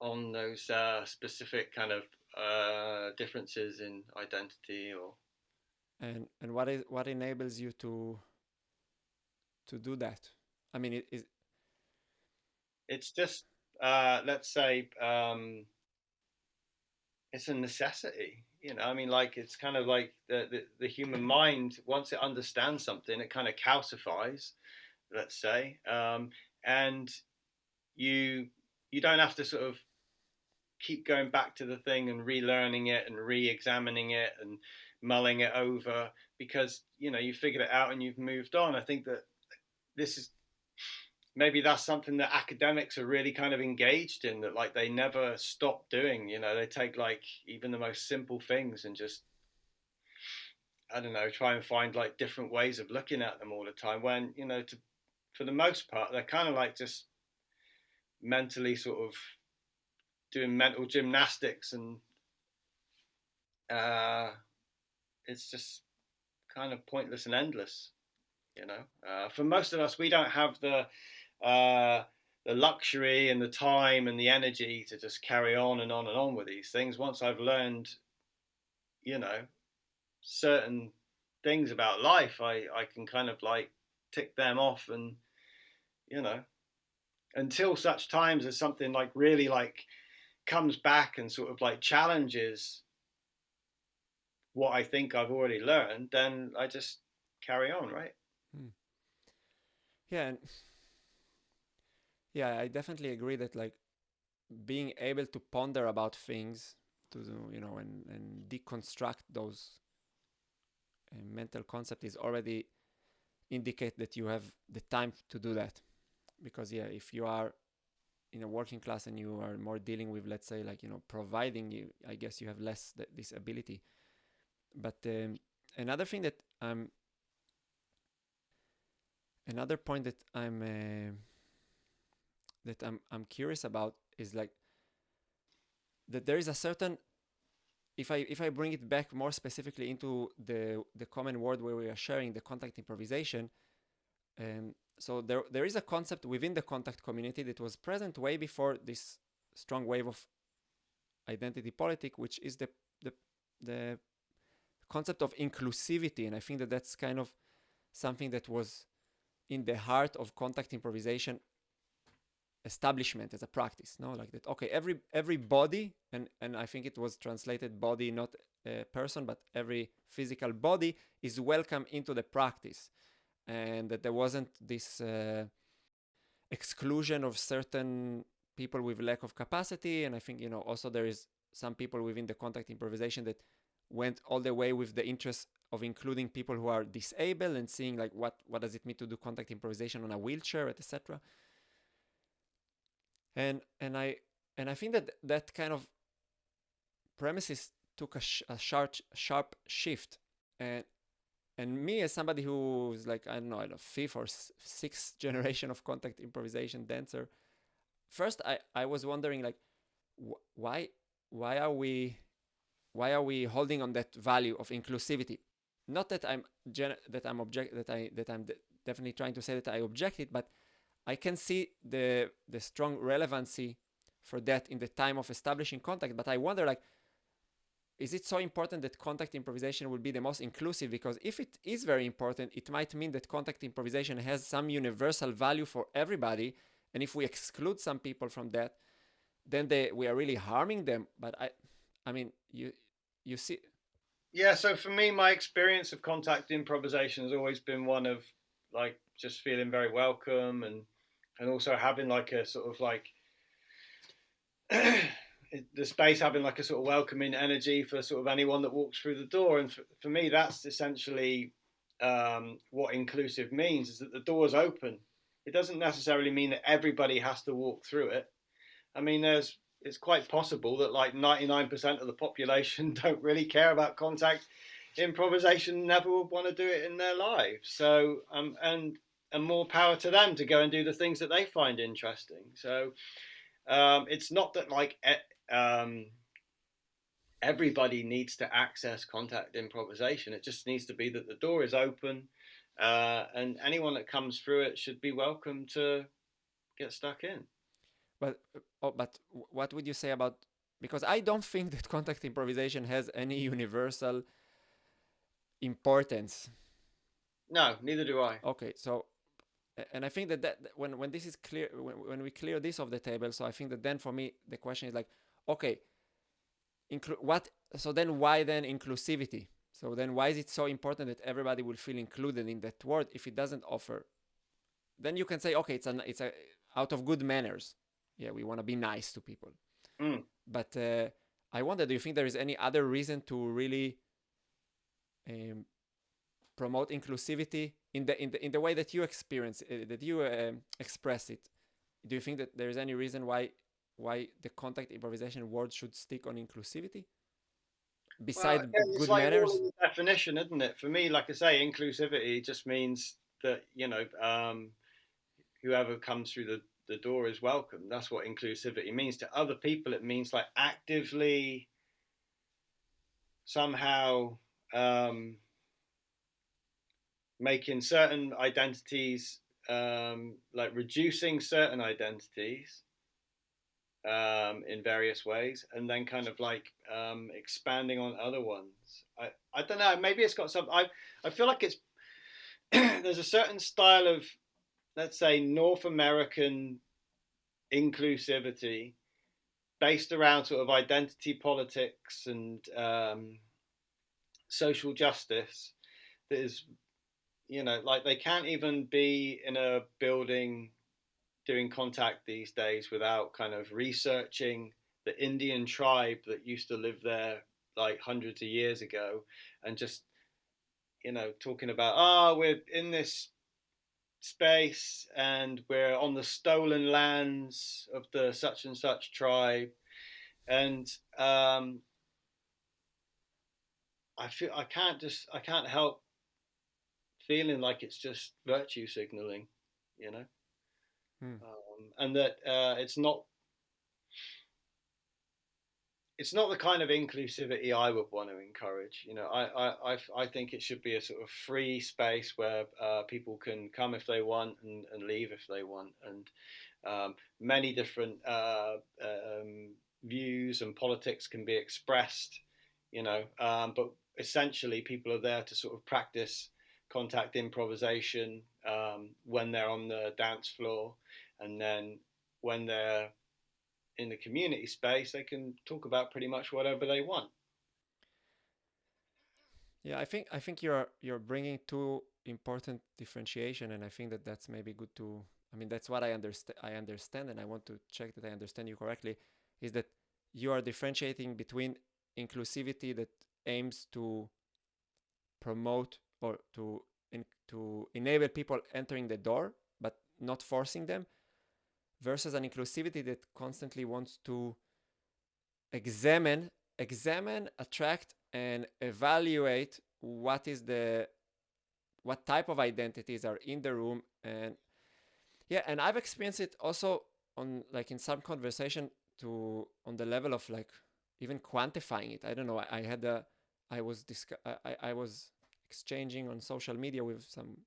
on those specific kind of differences in identity or And what enables you to do that? I mean, it's just let's say it's a necessity, you know. I mean, like it's kind of like the human mind, once it understands something it kind of calcifies, let's say, and you you don't have to sort of keep going back to the thing and relearning it and re-examining it and mulling it over, because you know you figured it out and you've moved on. I think that this is maybe that's something that academics are really kind of engaged in, that like they never stop doing. You know, they take like even the most simple things and just, I don't know, try and find like different ways of looking at them all the time, when you know for the most part they're kind of like just mentally sort of doing mental gymnastics, and uh, it's just kind of pointless and endless. You know, for most of us, we don't have uh, the luxury and the time and the energy to just carry on and on and on with these things. Once I've learned, you know, certain things about life, I can kind of like tick them off, and you know, until such times as something like really like comes back and sort of like challenges what I think I've already learned, then I just carry on, right? hmm. Yeah, and yeah, I definitely agree that like being able to ponder about things, to and deconstruct those mental concept is already indicate that you have the time to do that. Because yeah, if you are in a working class and you are more dealing with, let's say, like providing, you, I guess you have less this ability. But another thing that another point that I'm curious about is like that there is a certain if I bring it back more specifically into the common word where we are sharing, the contact improvisation, so there is a concept within the contact community that was present way before this strong wave of identity politic, which is the concept of inclusivity. And I think that that's kind of something that was in the heart of contact improvisation establishment as a practice. No, like that. Okay, every body, and I think it was translated body, not a person, but every physical body is welcome into the practice, and that there wasn't this exclusion of certain people with lack of capacity. And I think, also there is some people within the contact improvisation that went all the way with the interest of including people who are disabled and seeing like what does it mean to do contact improvisation on a wheelchair, etc. And I think that kind of premises took a sharp shift. And me, as somebody who's like, I don't know, fifth or sixth generation of contact improvisation dancer, first I was wondering like, why are we holding on that value of inclusivity? Not that I'm definitely trying to say that I object it, but I can see the strong relevancy for that in the time of establishing contact. But I wonder, like, is it so important that contact improvisation will be the most inclusive? Because if it is very important, it might mean that contact improvisation has some universal value for everybody. And if we exclude some people from that, then we are really harming them. But I mean, you see. Yeah, so for me, my experience of contact improvisation has always been one of like just feeling very welcome, and also having like a sort of like the space having like a sort of welcoming energy for sort of anyone that walks through the door. And for me, that's essentially what inclusive means, is that the door's open. It doesn't necessarily mean that everybody has to walk through it. I mean, it's quite possible that like 99% of the population don't really care about contact improvisation, never would want to do it in their lives. So and more power to them to go and do the things that they find interesting. So it's not that like everybody needs to access contact improvisation. It just needs to be that the door is open, and anyone that comes through it should be welcome to get stuck in. But what would you say about, because I don't think that contact improvisation has any universal importance. No, neither do I. Okay, so, and I think that when this is clear, when we clear this off the table, so I think that then for me the question is like, okay, so then why then inclusivity? So then why is it so important that everybody will feel included in that word if it doesn't offer? Then you can say, okay, it's a out of good manners. Yeah, we want to be nice to people. But I wonder, do you think there is any other reason to really promote inclusivity in the way that you experience that you express it? Do you think that there is any reason why the contact improvisation word should stick on inclusivity besides good like manners? All in the definition, isn't it? For me, like I say, inclusivity just means that whoever comes through the door is welcome. That's what inclusivity means. To other people, it means like actively somehow making certain identities, like reducing certain identities in various ways, and then kind of like expanding on other ones. I don't know. Maybe it's got some. I feel like it's there's a certain style of, let's say, North American inclusivity based around sort of identity politics and social justice that is, like they can't even be in a building doing contact these days without kind of researching the Indian tribe that used to live there like hundreds of years ago, and just talking about, we're in this space and we're on the stolen lands of the such and such tribe. And I feel I can't help feeling like it's just virtue signaling, and that it's not it's not the kind of inclusivity I would want to encourage. You know, I think it should be a sort of free space where people can come if they want and leave if they want, and many different views and politics can be expressed. You know, but essentially people are there to sort of practice contact improvisation when they're on the dance floor, and then when they're in the community space, they can talk about pretty much whatever they want. Yeah, I think you're bringing two important differentiation, and I think that that's maybe good to. I mean, that's what I understand, and I want to check that I understand you correctly. Is that you are differentiating between inclusivity that aims to promote or to enable people entering the door, but not forcing them, versus an inclusivity that constantly wants to examine, attract, and evaluate what type of identities are in the room. And yeah, and I've experienced it also on, like, in some conversation, to on the level of, like, even quantifying it. I don't know. I was exchanging on social media with some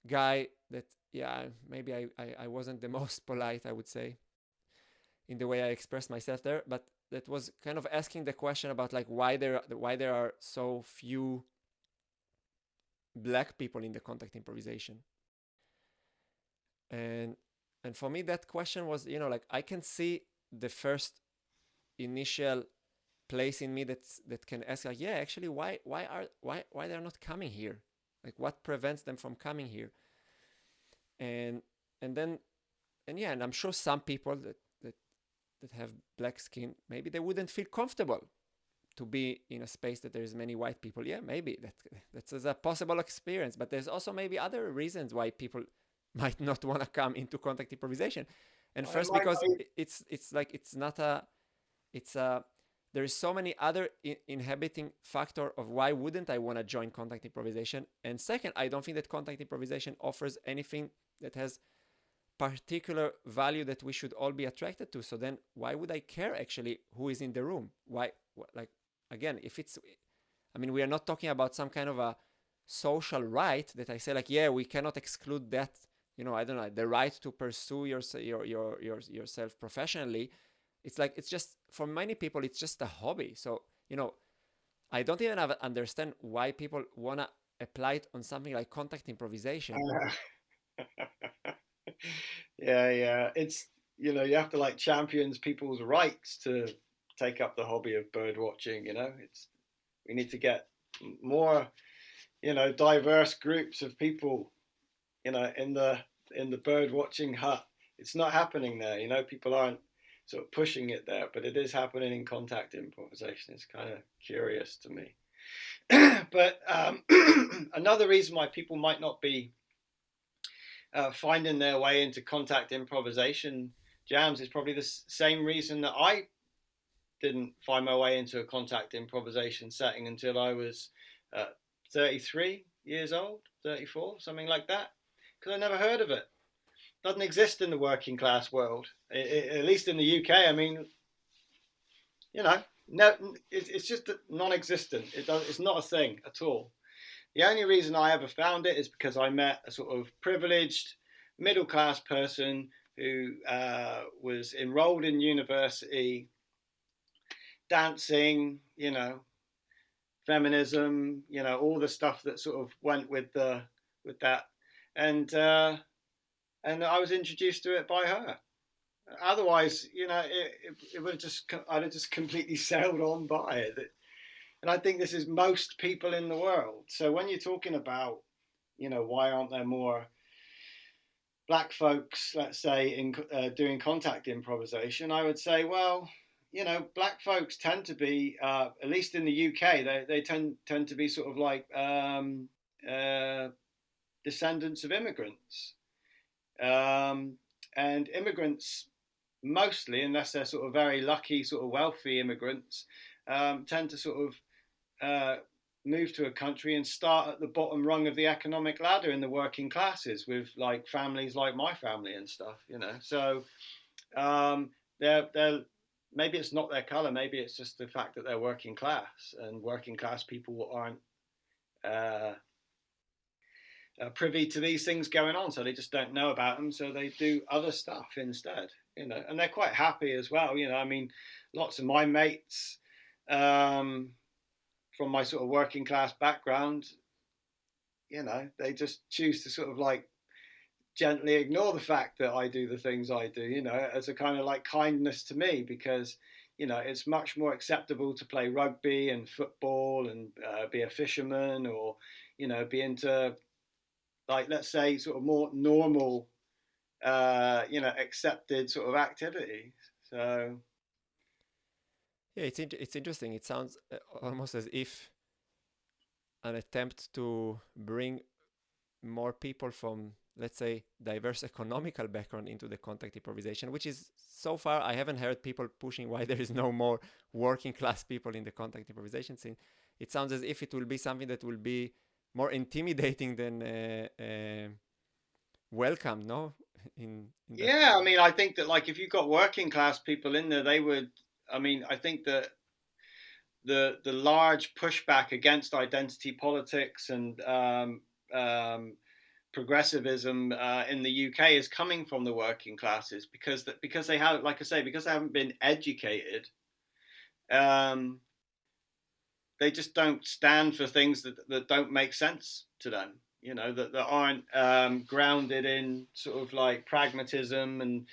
guy that, yeah, maybe I wasn't the most polite, I would say, in the way I expressed myself there, but that was kind of asking the question about, like, why there are so few black people in the contact improvisation. And for me, that question was, like, I can see the first initial place in me that can ask, like, yeah, actually, why they're not coming here? Like, what prevents them from coming here? And and then and yeah, and I'm sure some people that have black skin, maybe they wouldn't feel comfortable to be in a space that there's many white people. Yeah, maybe that's a possible experience, but there's also maybe other reasons why people might not want to come into contact improvisation. And I first, might because not it's like, it's not a it's a there is so many other inhibiting factor of why wouldn't I want to join contact improvisation. And second, I don't think that contact improvisation offers anything that has particular value that we should all be attracted to. So then why would I care actually who is in the room? Why? Like, again, if it's, I mean, we are not talking about some kind of a social right that I say, like, yeah, we cannot exclude that, I don't know, the right to pursue yourself professionally. It's like, it's just, for many people, it's just a hobby. So, I don't even understand why people want to apply it on something like contact improvisation. yeah, yeah. It's, you have to like champions people's rights to take up the hobby of bird watching. It's we need to get more, diverse groups of people, in the bird watching hut. It's not happening there. People aren't sort of pushing it there, but it is happening in contact improvisation. It's kind of curious to me. But another reason why people might not be finding their way into contact improvisation jams is probably the same reason that I didn't find my way into a contact improvisation setting until I was 33 years old, 34, something like that, because I never heard of it. Doesn't exist in the working class world, at least in the UK. I mean, no, it's just non-existent. It's not a thing at all. The only reason I ever found it is because I met a sort of privileged middle class person who was enrolled in university, dancing, feminism, all the stuff that sort of went with that, and I was introduced to it by her. Otherwise, it would have I'd have just completely sailed on by it. And I think this is most people in the world. So when you're talking about, why aren't there more black folks, let's say, in doing contact improvisation, I would say, well, black folks tend to be, at least in the UK, they tend to be sort of like descendants of immigrants. And immigrants, mostly, unless they're sort of very lucky, sort of wealthy immigrants, tend to sort of move to a country and start at the bottom rung of the economic ladder in the working classes with like families like my family and stuff. So they're maybe it's not their color, maybe it's just the fact that they're working class, and working class people aren't uh, privy to these things going on, so they just don't know about them, so they do other stuff instead, and they're quite happy as well. I mean, lots of my mates um, from my sort of working class background, they just choose to sort of like gently ignore the fact that I do the things I do, as a kind of like kindness to me, because it's much more acceptable to play rugby and football and be a fisherman, or be into, like, let's say, sort of more normal accepted sort of activities. So Yeah, it's interesting. It sounds almost as if an attempt to bring more people from, let's say, diverse economical background into the contact improvisation, which is, so far I haven't heard people pushing why there is no more working class people in the contact improvisation scene. It sounds as if it will be something that will be more intimidating than welcome, no? In that. yeah, I mean, I think that, like, if you've got working class people in there, they would. I mean, I think that the large pushback against identity politics and progressivism in the UK is coming from the working classes, because they have, like I say, because they haven't been educated. Um, they just don't stand for things that don't make sense to them. That aren't grounded in sort of like pragmatism and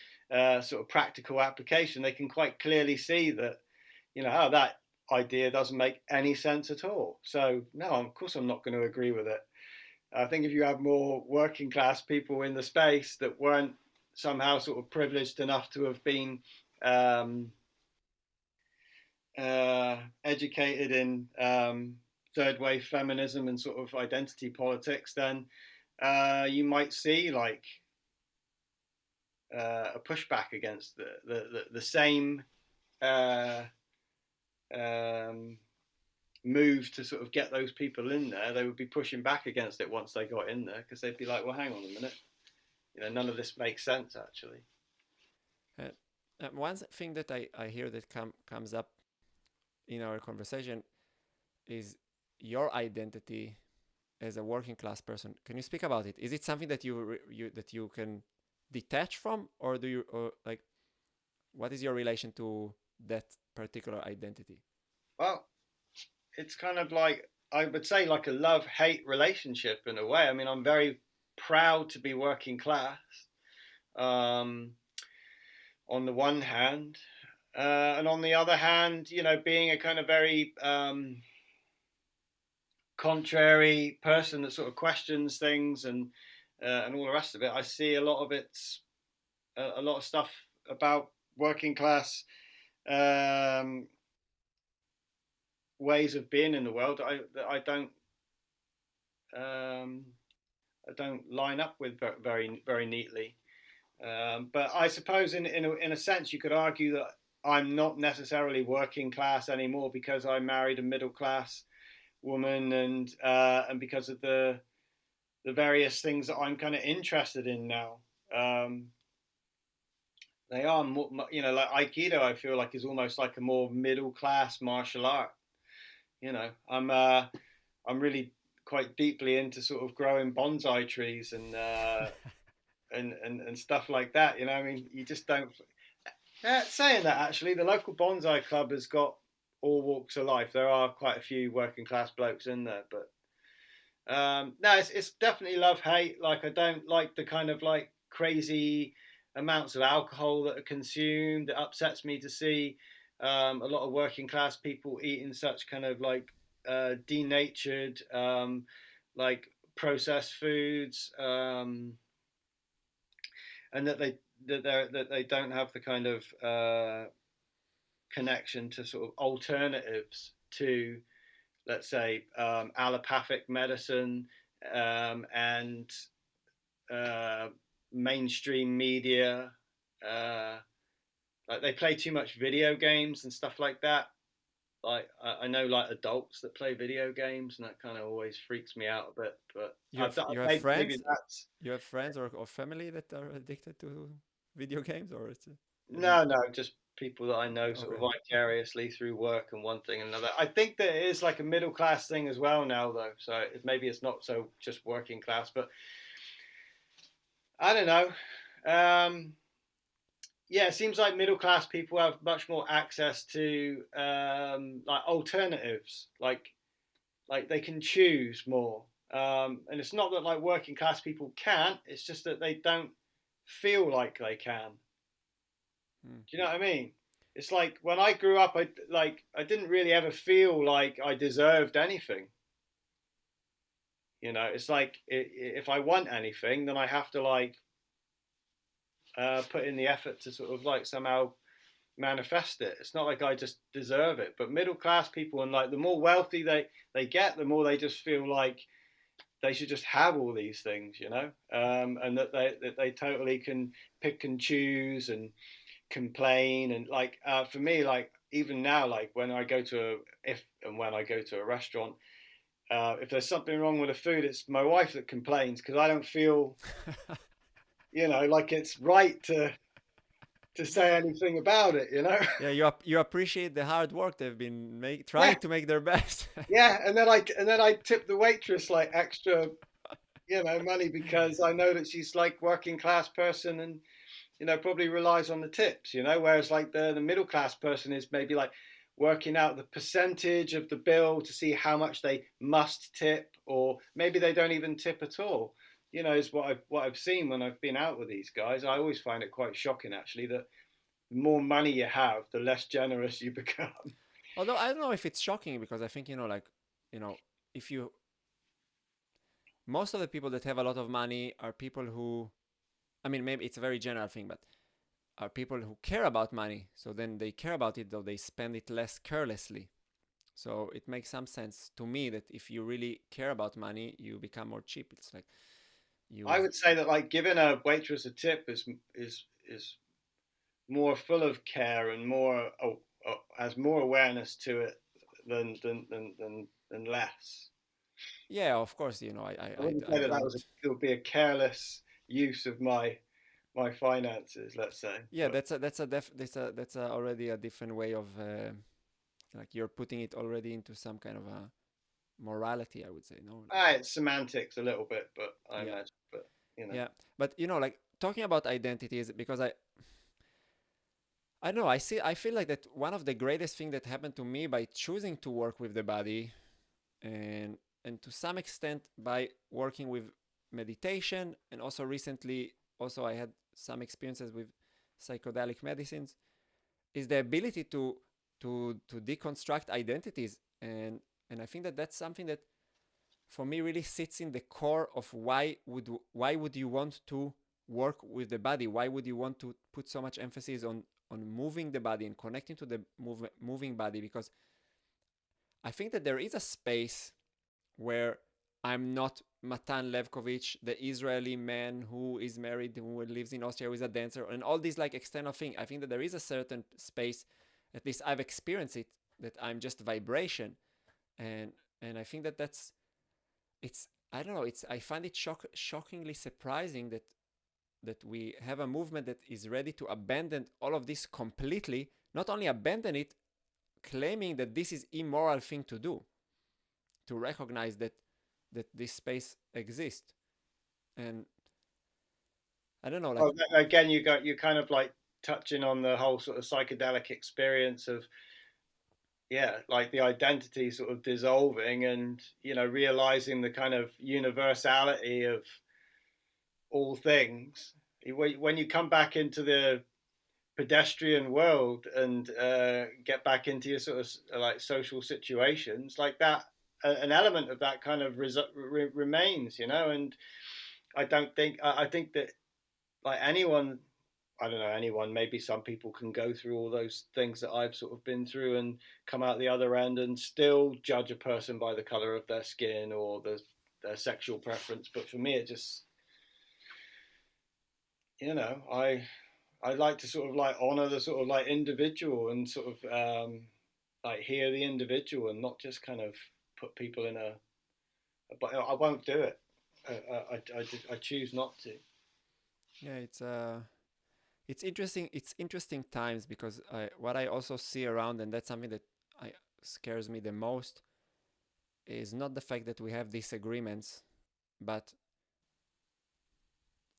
sort of practical application. They can quite clearly see that, oh, that idea doesn't make any sense at all. So no, of course I'm not going to agree with it. I think if you have more working class people in the space that weren't somehow sort of privileged enough to have been um, educated in third wave feminism and sort of identity politics, then you might see like a pushback against the same uh, um, move to sort of get those people in there. They would be pushing back against it once they got in there, because they'd be like, well, hang on a minute, none of this makes sense actually. Uh, One thing that I hear that comes up in our conversation is your identity as a working class person. Can you speak about it? Is it something that you can detach from, or do you, or like, what is your relation to that particular identity? Well, it's kind of like, I would say, like a love-hate relationship in a way. I mean, I'm very proud to be working class, um, on the one hand, and on the other hand, being a kind of very contrary person that sort of questions things, and all the rest of it. I see a lot of a lot of stuff about working class um, ways of being in the world that um, I don't line up with very very neatly. But I suppose in a sense you could argue that I'm not necessarily working class anymore, because I married a middle class woman, and because of the various things that I'm kind of interested in now. Um, they are more, like Aikido. I feel like is almost like a more middle class martial art. I'm really quite deeply into sort of growing bonsai trees and stuff like that. I mean, you just don't. Saying that, actually, the local bonsai club has got all walks of life. There are quite a few working class blokes in there, but no, it's definitely love hate. Like, I don't like the kind of like crazy amounts of alcohol that are consumed. It upsets me to see a lot of working class people eating such kind of like denatured, like processed foods, and that they don't have the kind of connection to sort of alternatives to, let's say, allopathic medicine, and uh, mainstream media. Uh, like, they play too much video games and stuff like that. Like, I know like adults that play video games, and that kind of always freaks me out a bit. But You have maybe friends, that's or family that are addicted to video games, or it's No, just people that I know sort of vicariously through work and one thing and another. I think that it is like a middle class thing as well now, though. So maybe it's not so just working class, but I don't know. Yeah, it seems like middle class people have much more access to like alternatives, like they can choose more. And it's not that like working class people can't; it's just that they don't feel like they can. Mm. Do you know what I mean? It's like when I grew up, I didn't really ever feel like I deserved anything. You know, it's like if I want anything, then I have to like put in the effort to sort of like somehow manifest it. It's not like I just deserve it. But middle class people, and like the more wealthy they get, the more they just feel like they should just have all these things, you know, and that they totally can pick and choose and complain. And like for me, like even now, like when I go to when I go to a restaurant, if there's something wrong with the food, it's my wife that complains because I don't feel, you know, like it's right to say anything about it, you know. Yeah, you appreciate the hard work they've been trying Yeah, to make their best. yeah, and then I tip the waitress like extra, you know, money because I know that she's like working class person and you know probably relies on the tips, you know, whereas like the middle class person is maybe like working out the percentage of the bill to see how much they must tip, or maybe they don't even tip at all. You know, is what I've seen when I've been out with these guys. I always find it quite shocking actually that the more money you have, the less generous you become. Although I don't know if it's shocking because I think like you know if you most of the people that have a lot of money are people who I mean maybe it's a very general thing, but are people who care about money. So then they care about it, though they spend it less carelessly. So it makes some sense to me that if you really care about money, you become more cheap. It's like I you, would say that like giving a waitress a tip is more full of care and more has more awareness to it than less. yeah, of course, I wouldn't I say that don't. it would be a careless use of my finances. Let's say, Yeah, but that's already a different way of like you're putting it already into some kind of a morality, I would say. No, it's semantics a little bit, but I yeah, imagine, but you know. yeah, but like talking about identities because I don't know. I feel like that one of the greatest thing that happened to me by choosing to work with the body, and to some extent by working with meditation, and also recently, also I had some experiences with psychedelic medicines, is the ability to deconstruct identities, and I think that that's something that for me really sits in the core of why would you want to work with the body? Why would you want to put so much emphasis on moving the body and connecting to the moving body? Because I think that there is a space where I'm not Matan Levkovich, the Israeli man who is married, who lives in Austria, who is a dancer, and all these like external thing. I think that there is a certain space, at least I've experienced it, that I'm just vibration, and I think that it's I don't know. I find it shockingly surprising that we have a movement that is ready to abandon all of this completely. Not only abandon it, claiming that this is immoral thing to do, to recognize that this space exists. And I don't know, like Well, again, you kind of like touching on the whole sort of psychedelic experience of yeah, like the identity sort of dissolving and you know realizing the kind of universality of all things. When you come back into the pedestrian world and get back into your sort of like social situations like that, an element of that kind of remains, you know. And I don't think I think that like anyone, I don't know, anyone, maybe some people can go through all those things that I've sort of been through and come out the other end and still judge a person by the color of their skin or their sexual preference. But for me, it just, you know, I like to sort of like honor the sort of like individual and sort of like hear the individual and not just kind of put people in a, but I won't do it. I choose not to. yeah, It's interesting times because what I also see around, and that's something that scares me the most, is not the fact that we have disagreements, but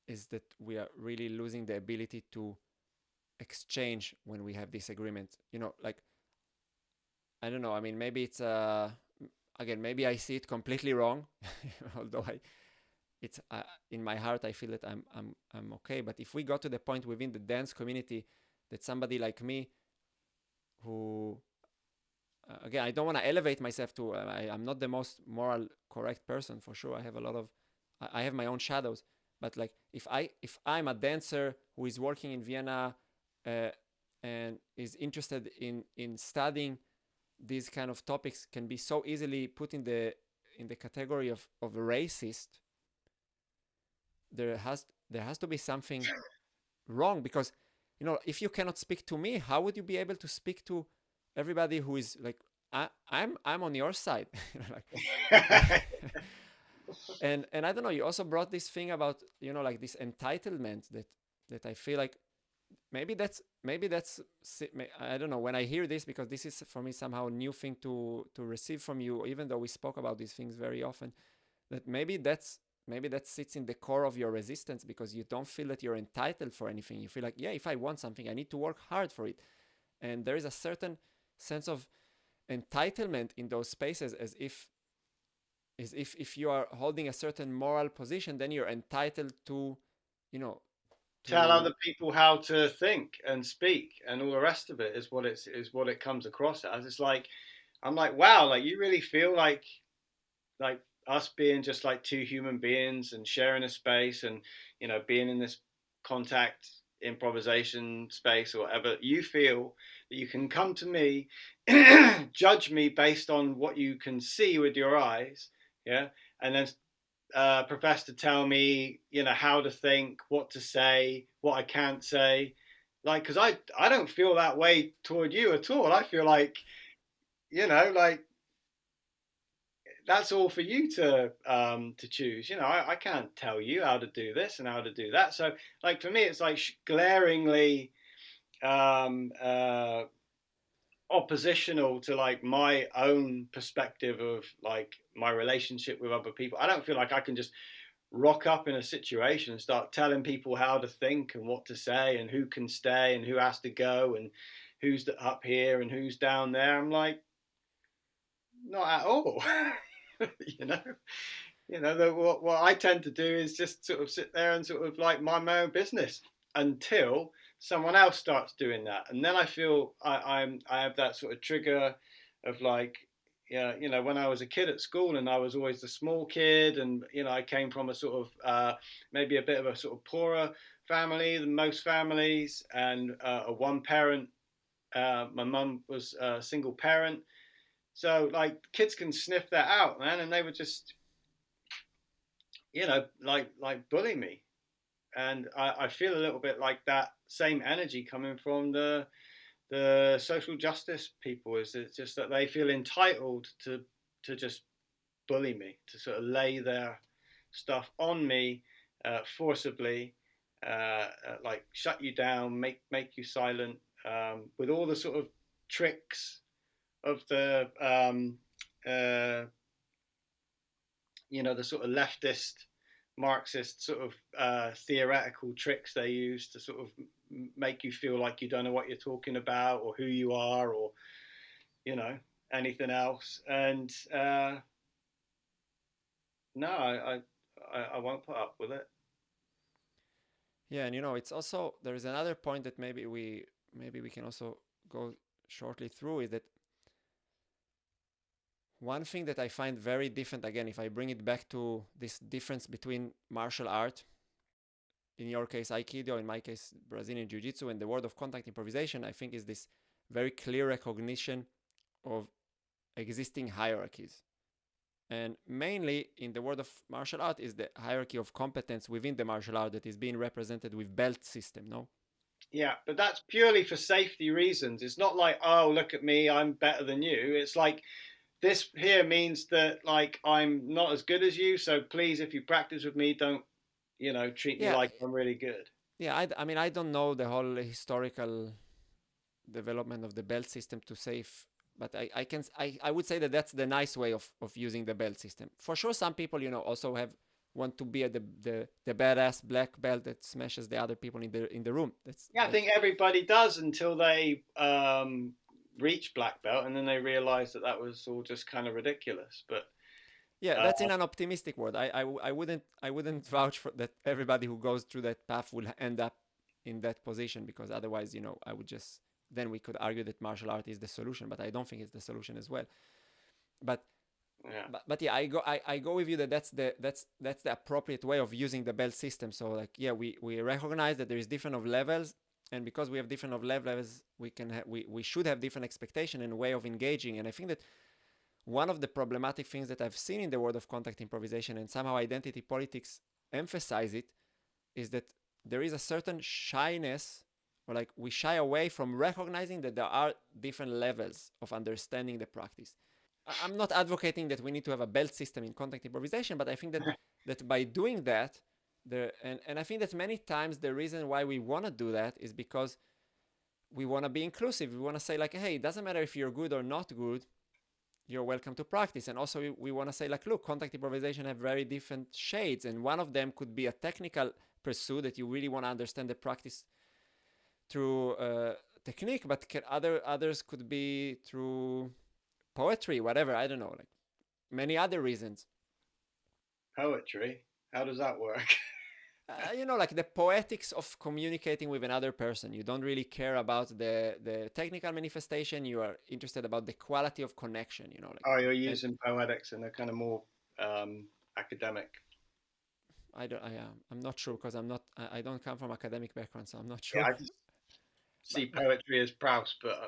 is that we are really losing the ability to exchange when we have disagreements. Like, I don't know. I mean, maybe it's again, maybe I see it completely wrong, although it's in my heart I feel that I'm okay. But if we got to the point within the dance community that somebody like me, who again, I don't want to elevate myself to I'm not the most moral correct person, for sure. I have a lot of I have my own shadows, but like if I'm a dancer who is working in Vienna uh, and is interested in studying these kind of topics, can be so easily put in the category of a racist. There has to be something wrong, because if you cannot speak to me, how would you be able to speak to everybody who is like I'm on your side? like, and I don't know, you also brought this thing about like this entitlement that I feel like maybe that's I don't know, when I hear this, because this is for me somehow a new thing to receive from you, even though we spoke about these things very often, that maybe that sits in the core of your resistance, because you don't feel that you're entitled for anything. You feel like, yeah, if I want something, I need to work hard for it. And there is a certain sense of entitlement in those spaces, as if you are holding a certain moral position, then you're entitled to you know Tell to other people how to think and speak and all the rest of it is what it comes across as. It's like I'm like, wow, like you really feel like us being just like two human beings and sharing a space and being in this contact improvisation space or whatever, you feel that you can come to me, judge me based on what you can see with your eyes, yeah, and then profess to tell me, how to think, what to say, what I can't say, like, because I don't feel that way toward you at all. I feel like, like that's all for you to choose. I can't tell you how to do this and how to do that. So, like for me, it's like glaringly um, uh, oppositional to like my own perspective of like my relationship with other people. I don't feel like I can just rock up in a situation and start telling people how to think and what to say and who can stay and who has to go and who's up here and who's down there. I'm like, not at all. you know what I tend to do is just sort of sit there and sort of like mind my own business until someone else starts doing that, and then I feel I have that sort of trigger of like, yeah, when I was a kid at school and I was always the small kid, and I came from a sort of maybe a bit of a sort of poorer family than most families, and a one parent. My mum was a single parent, so like kids can sniff that out, man, and they would just like bully me. And I feel a little bit like that same energy coming from the social justice people. Is it's just that they feel entitled to just bully me, to sort of lay their stuff on me forcibly, like shut you down, make you silent, with all the sort of tricks of the the sort of leftist Marxist sort of theoretical tricks they use to sort of make you feel like you don't know what you're talking about or who you are, or anything else. And no, I won't put up with it. Yeah, and it's also, there is another point that maybe we can also go shortly through, is that one thing that I find very different, again, if I bring it back to this difference between martial art, in your case Aikido, in my case Brazilian Jiu-Jitsu, and the world of contact improvisation, I think is this very clear recognition of existing hierarchies. And mainly in the world of martial art is the hierarchy of competence within the martial art that is being represented with belt system, no? Yeah, but that's purely for safety reasons. It's not like, oh, look at me, I'm better than you. It's like, this here means that like I'm not as good as you, so please, if you practice with me, don't treat me Yeah, like I'm really good. Yeah, I mean, I don't know the whole historical development of the belt system to say if, but I would say that that's the nice way of using the belt system. For sure, some people, also want to be at the badass black belt that smashes the other people in the room. Yeah, I think everybody does until they reach black belt, and then they realize that was all just kind of ridiculous. But yeah, that's in an optimistic word. I wouldn't vouch for that everybody who goes through that path will end up in that position, because otherwise, I would just, then we could argue that martial art is the solution, but I don't think it's the solution as well. But yeah, I go with you that that's the appropriate way of using the belt system. So like, yeah, we recognize that there is different of levels, and because we have different of levels, we should have different expectation and way of engaging. And I think that one of the problematic things that I've seen in the world of contact improvisation, and somehow identity politics emphasize it, is that there is a certain shyness, or like we shy away from recognizing that there are different levels of understanding the practice. I'm not advocating that we need to have a belt system in contact improvisation, but I think that by doing that, and I think that many times the reason why we want to do that is because we want to be inclusive. We want to say like, hey, it doesn't matter if you're good or not good, you're welcome to practice. And also we want to say like, look, contact improvisation have very different shades, and one of them could be a technical pursuit that you really want to understand the practice through technique, but others could be through poetry, whatever, I don't know, like many other reasons. Poetry? How does that work? Like the poetics of communicating with another person. You don't really care about the technical manifestation. You are interested about the quality of connection. Like, you're using poetics in a kind of more academic. I'm not sure, because I don't come from academic background, so I'm not sure. Yeah, I just see poetry as Proust, but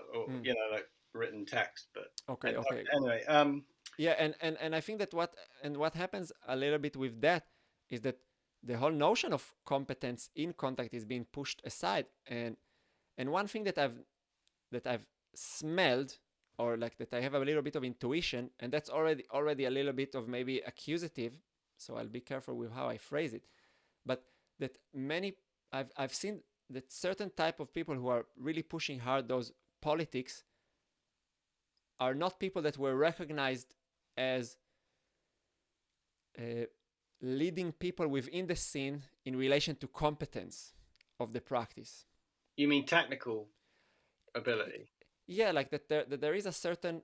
like written text. But okay. Anyway, yeah, and I think that what happens a little bit with that is that the whole notion of competence in contact is being pushed aside, and one thing that I've smelled, or like that I have a little bit of intuition, and that's already a little bit of maybe accusative, so I'll be careful with how I phrase it, but that I've seen that certain type of people who are really pushing hard those politics are not people that were recognized as leading people within the scene in relation to competence of the practice. You mean technical ability? Yeah, like that there is a certain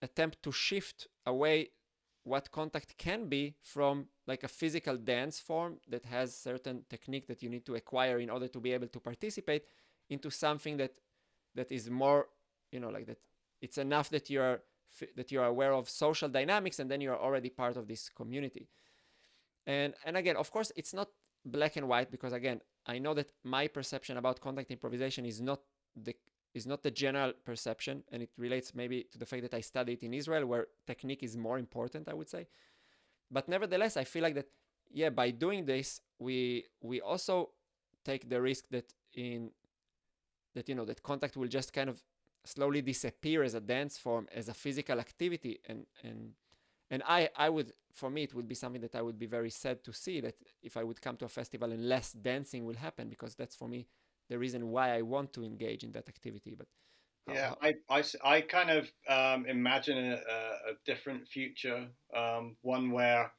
attempt to shift away what contact can be from like a physical dance form that has certain technique that you need to acquire in order to be able to participate, into something that is more, like that it's enough that you're aware of social dynamics, and then you're already part of this community. And again, of course, it's not black and white, because again, I know that my perception about contact improvisation is not the general perception, and it relates maybe to the fact that I studied in Israel, where technique is more important, I would say. But nevertheless, I feel like that, yeah, by doing this, we also take the risk that that contact will just kind of slowly disappear as a dance form, as a physical activity, and I would, for me, it would be something that I would be very sad to see, that if I would come to a festival and less dancing will happen, because that's for me the reason why I want to engage in that activity. But I kind of imagine a different future, one where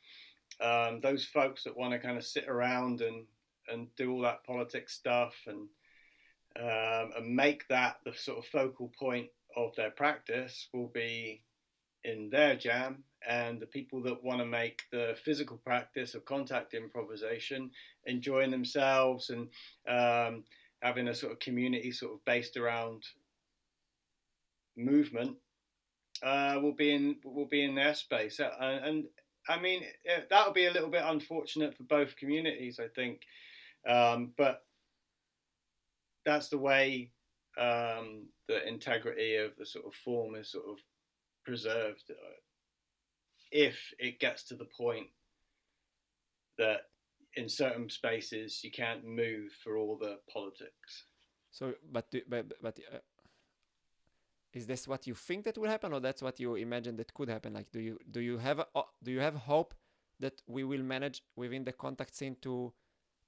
those folks that want to kind of sit around and do all that politics stuff and make that the sort of focal point of their practice will be in their jam, and the people that want to make the physical practice of contact improvisation enjoying themselves and having a sort of community sort of based around movement will be in their space, and I mean that would be a little bit unfortunate for both communities, I think, but that's the way the integrity of the sort of form is sort of preserved, if it gets to the point that in certain spaces you can't move for all the politics. So, but is this what you think that will happen, or that's what you imagine that could happen? Like, do you have hope that we will manage within the contact scene to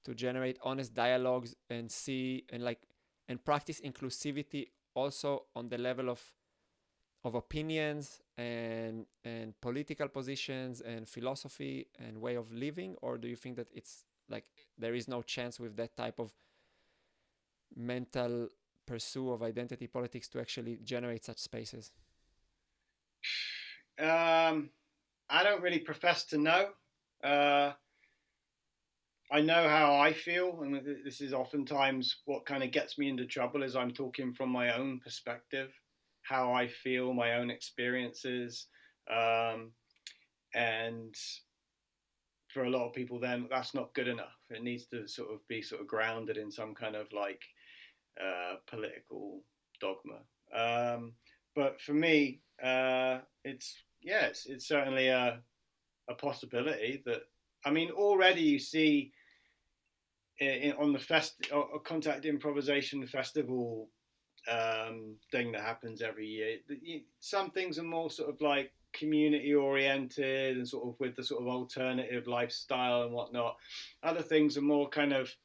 to generate honest dialogues and see and practice inclusivity also on the level of opinions and political positions and philosophy and way of living? Or do you think that it's like there is no chance with that type of mental pursuit of identity politics to actually generate such spaces? I don't really profess to know. Uh, I know how I feel, and this is oftentimes what kind of gets me into trouble. Is I'm talking from my own perspective, how I feel, my own experiences, um, and for a lot of people, then that's not good enough. It needs to sort of be sort of grounded in some kind of like political dogma. But for me, it's certainly a possibility that, I mean, already you see on the contact improvisation festival thing that happens every year. Some things are more sort of like community oriented and sort of with the sort of alternative lifestyle and whatnot. Other things are more kind of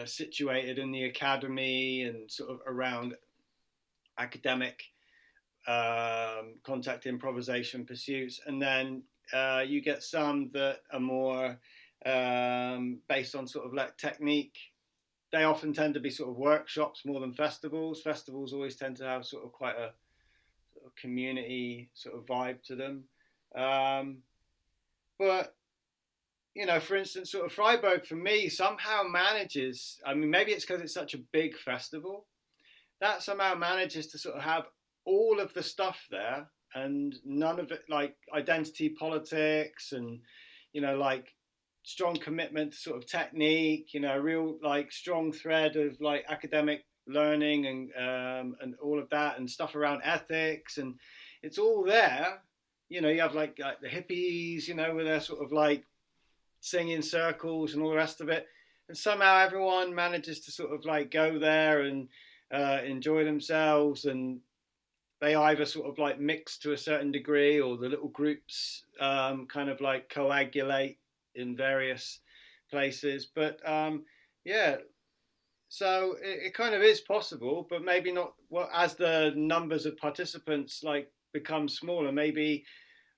situated in the academy and sort of around academic contact improvisation pursuits. And then you get some that are more based on sort of like technique. They often tend to be sort of workshops more than festivals. Festivals always tend to have sort of quite a sort of community sort of vibe to them. But you know, for instance, sort of Freiburg for me somehow manages. I mean, maybe it's because it's such a big festival that somehow manages to sort of have all of the stuff there and none of it like identity politics and like strong commitment to sort of technique, real like strong thread of like academic learning and all of that and stuff around ethics, and it's all there. You have like the hippies, where they're sort of like singing circles and all the rest of it, and somehow everyone manages to sort of like go there and enjoy themselves, and they either sort of like mix to a certain degree or the little groups kind of like coagulate in various places. But yeah, so it kind of is possible, but maybe not. Well, as the numbers of participants like become smaller, maybe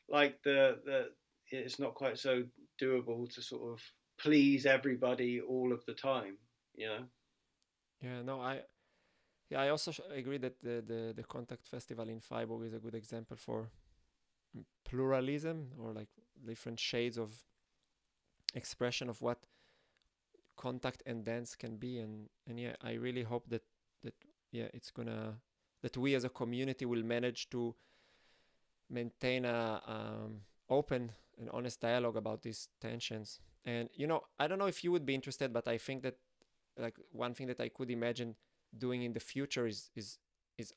like the it's not quite so doable to sort of please everybody all of the time. Yeah, no, I also agree that the Contact Festival in Freiburg is a good example for pluralism or like different shades of expression of what contact and dance can be, and yeah, I really hope that yeah, it's gonna that we as a community will manage to maintain a open and honest dialogue about these tensions. And I don't know if you would be interested, but I think that like one thing that I could imagine doing in the future is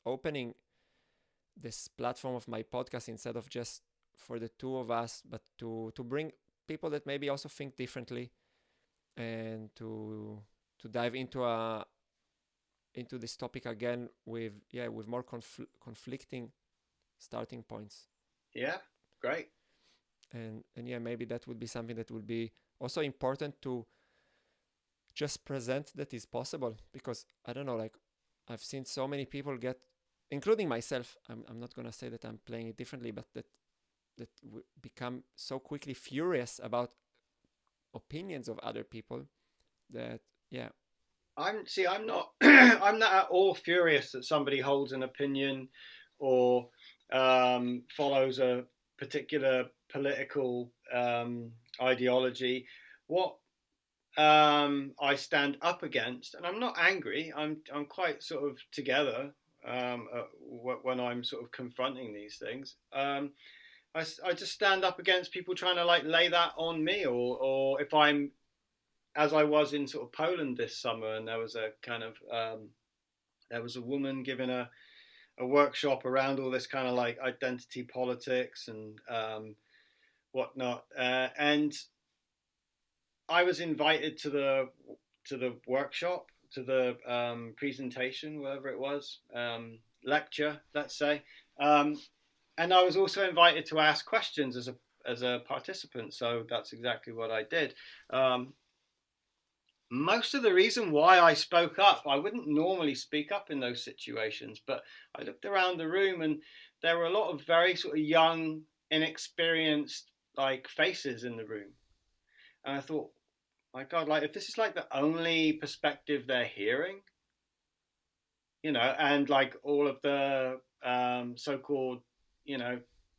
opening this platform of my podcast instead of just for the two of us, but to bring people that maybe also think differently and to dive into this topic again with more conflicting starting points. Yeah, great. And yeah, maybe that would be something that would be also important to just present that is possible, because I don't know, like I've seen so many people get, including myself, I'm not gonna say that I'm playing it differently, but that become so quickly furious about opinions of other people that yeah. I'm not I'm not at all furious that somebody holds an opinion or follows a particular political ideology. What I stand up against, and I'm not angry. I'm quite sort of together when I'm sort of confronting these things. I just stand up against people trying to like lay that on me, or if I'm, as I was in sort of Poland this summer, and there was a kind of there was a woman giving a workshop around all this kind of like identity politics and whatnot, and I was invited to the workshop, to the presentation, whatever it was, lecture, let's say, and I was also invited to ask questions as a participant. So that's exactly what I did. most of the reason why I spoke up, I wouldn't normally speak up in those situations, but I looked around the room and there were a lot of very sort of young, inexperienced like faces in the room. And I thought, my God, like if this is like the only perspective they're hearing, and like all of the so-called,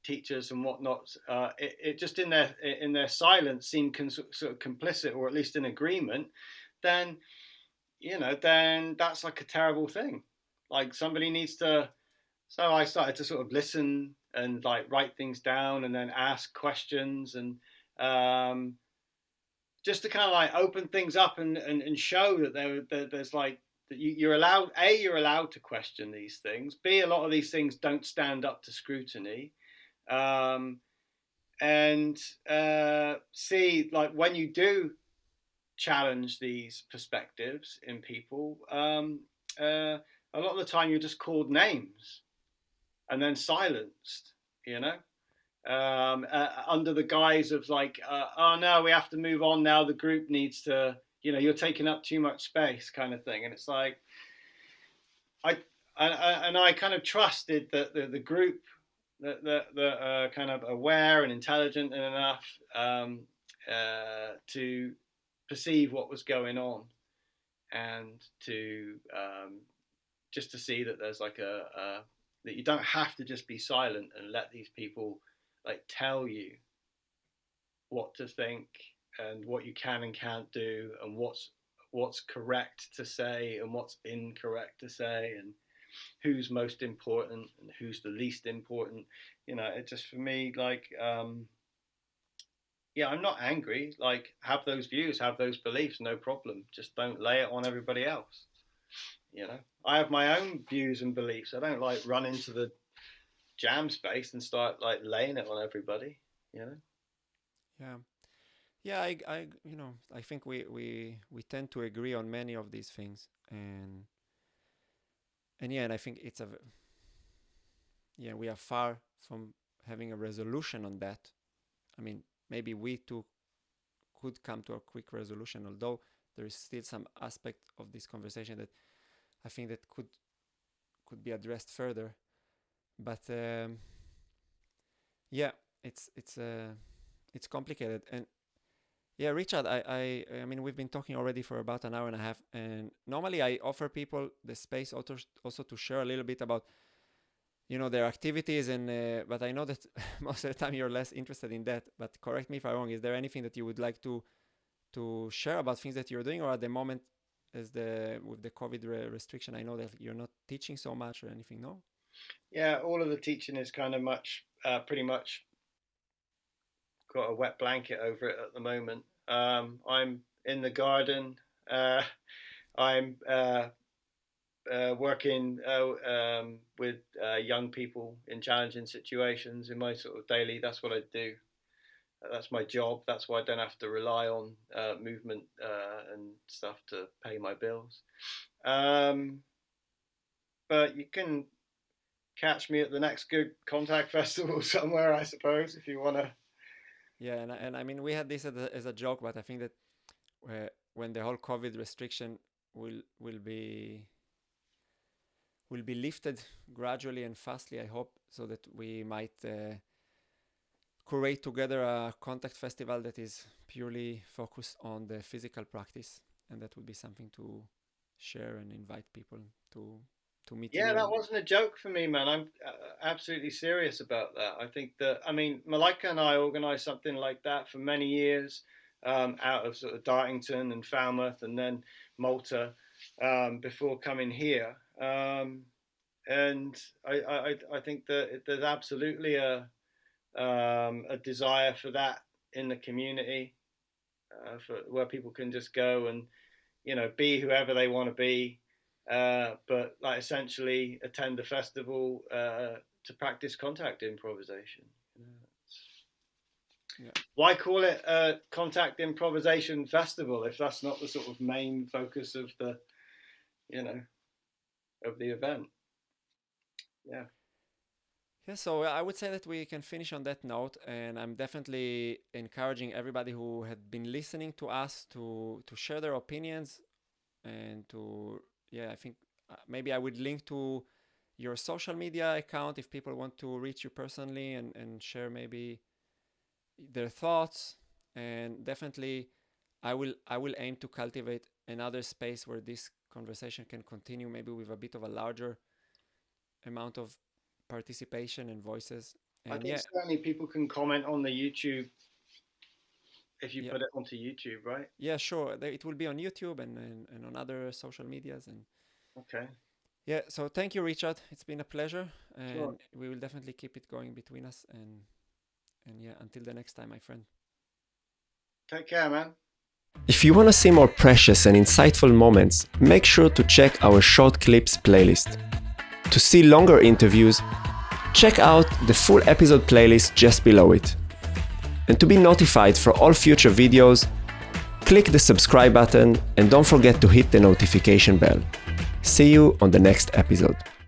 teachers and whatnot, it just in their silence seemed sort of complicit, or at least in agreement. Then then that's like a terrible thing. Like somebody needs to. So I started to sort of listen and like write things down and then ask questions and um, just to kind of like open things up and show that there's like that you're allowed. You're allowed to question these things. B, a lot of these things don't stand up to scrutiny. Um, and C, like when you do challenge these perspectives in people, a lot of the time you're just called names and then silenced, under the guise of like, oh no, we have to move on now. The group needs to, you're taking up too much space, kind of thing. And it's like, I kind of trusted that the group that are kind of aware and intelligent enough to perceive what was going on and to just to see that there's like that you don't have to just be silent and let these people like tell you what to think and what you can and can't do and what's correct to say and what's incorrect to say and who's most important and who's the least important. It just, for me, like I'm not angry. Like, have those views, have those beliefs, no problem. Just don't lay it on everybody else. I have my own views and beliefs. I don't like run into the jam space and start like laying it on everybody. Yeah. Yeah, I think we tend to agree on many of these things, and yeah, and I think we are far from having a resolution on that. I mean, maybe we too could come to a quick resolution, although there is still some aspect of this conversation that I think that could be addressed further. But yeah, it's complicated. And yeah, Richard, I mean, we've been talking already for about an hour and a half, and normally I offer people the space also to share a little bit about their activities, and but I know that most of the time you're less interested in that. But correct me if I'm wrong. Is there anything that you would like to share about things that you're doing, or at the moment, with the COVID restriction, I know that you're not teaching so much or anything? No. Yeah, all of the teaching is kind of pretty much got a wet blanket over it at the moment. I'm in the garden. I'm working with young people in challenging situations in my sort of daily. That's what I do. That's my job. That's why I don't have to rely on movement and stuff to pay my bills. But you can catch me at the next good contact festival somewhere, I suppose, if you want to. Yeah, and I mean, we had this as a joke, but I think that when the whole COVID restriction will be lifted gradually and fastly, I hope, so that we might curate together a contact festival that is purely focused on the physical practice, and that would be something to share and invite people to meet Yeah, you. that wasn't a joke for me, man. I'm absolutely serious about that. I think that, I mean, Malika and I organised something like that for many years, out of sort of Dartington and Falmouth and then Malta, before coming here. And I think that there's absolutely a desire for that in the community, for where people can just go and be whoever they want to be, but like essentially attend a festival to practice contact improvisation. Yeah. Why call it a contact improvisation festival if that's not the sort of main focus of the of the event? Yeah. Yeah, so I would say that we can finish on that note, and I'm definitely encouraging everybody who had been listening to us to share their opinions, and I think maybe I would link to your social media account if people want to reach you personally and share maybe their thoughts. And definitely I will aim to cultivate another space where this conversation can continue, maybe with a bit of a larger amount of participation and voices. And I think certainly people can comment on the YouTube if you put it onto YouTube, right? Yeah, sure. It will be on YouTube and on other social medias. And okay. Yeah, so thank you, Richard. It's been a pleasure, and Sure. we will definitely keep it going between us. And yeah, until the next time, my friend. Take care, man. If you want to see more precious and insightful moments, make sure to check our short clips playlist. To see longer interviews, check out the full episode playlist just below it. And to be notified for all future videos, click the subscribe button and don't forget to hit the notification bell. See you on the next episode.